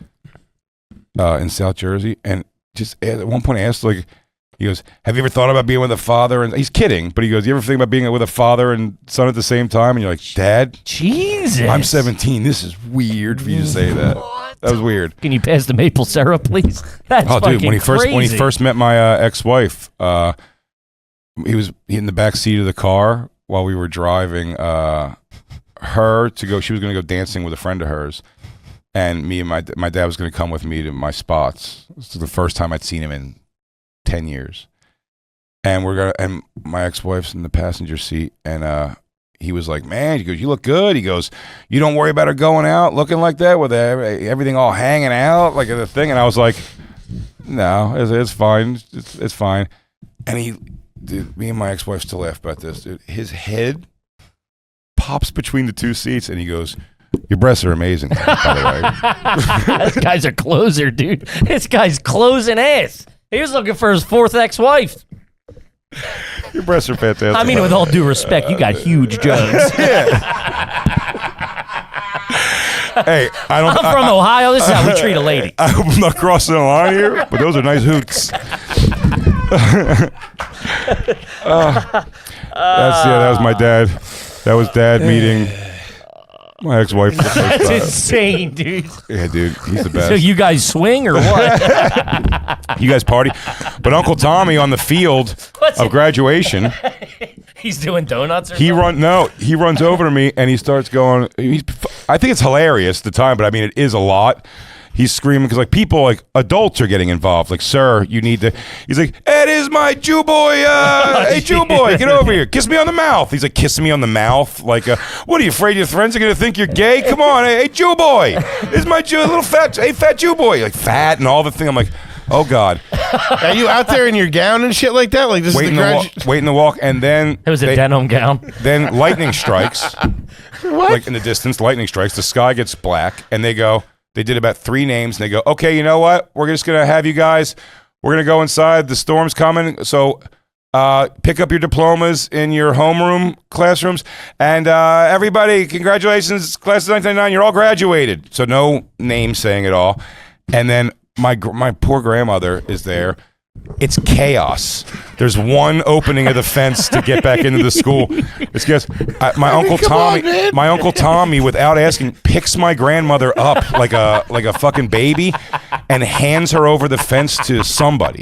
in South Jersey, and just at one point I asked, like, he goes, have you ever thought about being with a father? And he's kidding, but he goes, you ever think about being with a father and son at the same time? And you're like, Dad, Jesus, I'm 17. This is weird for you to say that. What? That was weird. Can you pass the maple syrup, please? That's dude, when he crazy. first met my ex-wife, he was in the back seat of the car while we were driving her to go. She was going to go dancing with a friend of hers, and me and my dad was going to come with me to my spots. This was the first time I'd seen him in 10 years. And and my ex-wife's in the passenger seat, and he was like, man, he goes, you look good. He goes, you don't worry about her going out looking like that with everything all hanging out like the thing. And I was like, no, it's fine. It's fine. And me and my ex-wife still laugh about this, dude. His head pops between the two seats, and he goes, your breasts are amazing, by the way. This guy's a closer, dude. This guy's closing ass. He was looking for his fourth ex-wife. Your breasts are fantastic. I mean, with all due respect, you got huge jugs. Hey, I'm from Ohio. This is how we treat a lady. I'm not crossing the line here, but those are nice hoots. That was my dad. That was Dad meeting my ex-wife. That's insane, dude. Yeah, dude, he's the best. So you guys swing or what? You guys party? But Uncle Tommy on the field of graduation. He's doing donuts or He something? he runs over to me and he starts going. I think it's hilarious at the time, but I mean it is a lot. He's screaming because like people, like adults, are getting involved. Like, sir, you need to. He's like, Ed is my Jew boy. Hey, Jew boy, get over here. Kiss me on the mouth. He's like, kissing me on the mouth. Like, what are you afraid your friends are gonna think you're gay? Come on, hey Jew boy. This is my Jew, little fat Jew boy. Like fat and all the thing. I'm like, oh God. Are you out there in your gown and shit like that? Like this Waiting to walk, and then It was a denim gown. Then lightning strikes. What? Like in the distance, lightning strikes. The sky gets black, and they go. They did about 3 names, and they go, okay, you know what? We're just going to have you guys, we're going to go inside. The storm's coming, so pick up your diplomas in your homeroom classrooms. And everybody, congratulations, class of 1999, you're all graduated. So no name saying at all. And then my poor grandmother is there. It's chaos. There's one opening of the fence to get back into the school. It's just my uncle Tommy. My uncle Tommy, without asking, picks my grandmother up like a fucking baby, and hands her over the fence to somebody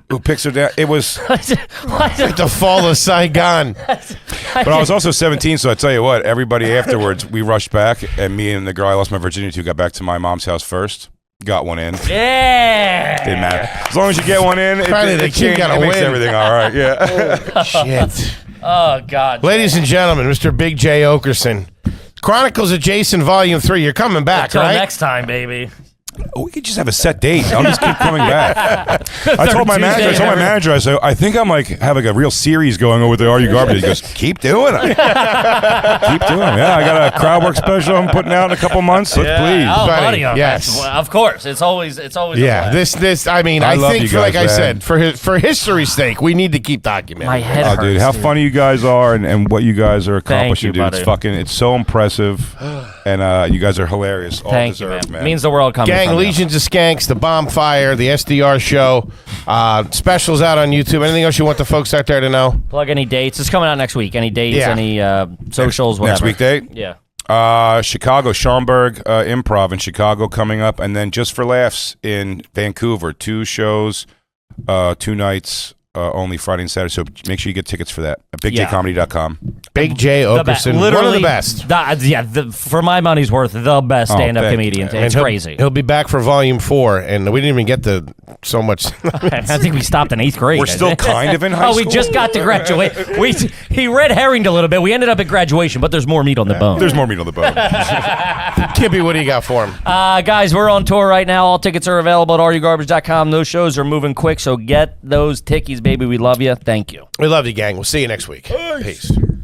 who picks her down. It was like the fall of Saigon. But I was also 17, so I tell you what. Everybody afterwards, we rushed back, and me and the girl I lost my virginity to got back to my mom's house first. Got one in. Yeah. Didn't matter. As long as you get one in, Probably the kid got a makes win. everything all right. Yeah. Shit. Oh, God. Ladies and gentlemen, Mr. Big J. Okerson. Chronicles of Jason Volume 3. You're coming back, Until right? next time, baby. We could just have a set date. I'll just keep coming back. I told my manager, I said, I think I'm like having a real series going on with the Are You Garbage? He goes, keep doing it. Keep doing it. Yeah, I got a crowd work special I'm putting out in a couple months. Please. Oh, Buddy, buddy, yes. of course. It's always a Yeah, blast. this. I mean, I I love think, you for, like guys, I man. said, for history's sake, we need to keep documenting. My head Oh, hurts. dude, how funny you guys are and what you guys are accomplishing, you, dude. It's buddy. it's so impressive. And you guys are hilarious. All Thank you, deserved, man. Means the world coming Gang, from you. Legions of Skanks, The Bombfire, The SDR Show, specials out on YouTube. Anything else you want the folks out there to know? Plug any dates. It's coming out next week. Any dates, Yeah. any socials, Next whatever. week date? Yeah. Chicago, Schaumburg Improv in Chicago coming up. And then Just for Laughs in Vancouver. 2 shows, 2 nights. Only Friday and Saturday, so make sure you get tickets for that at bigjcomedy.com. Big J. Okerson, one of the best. For my money's worth, the best stand-up thank you, comedian. man. It's And crazy. He'll be back for Volume 4, and we didn't even get to so much. I think we stopped in 8th grade. We're still kind of in high Oh, school. we just got to graduate. He red herringed a little bit. We ended up at graduation, but there's more meat on the bone. There's more meat on the bone. Kippy, what do you got for him? Guys, we're on tour right now. All tickets are available at areyougarbage.com. Those shows are moving quick, so get those tickies, baby. We love you. Thank you. We love you, gang. We'll see you next week. Peace.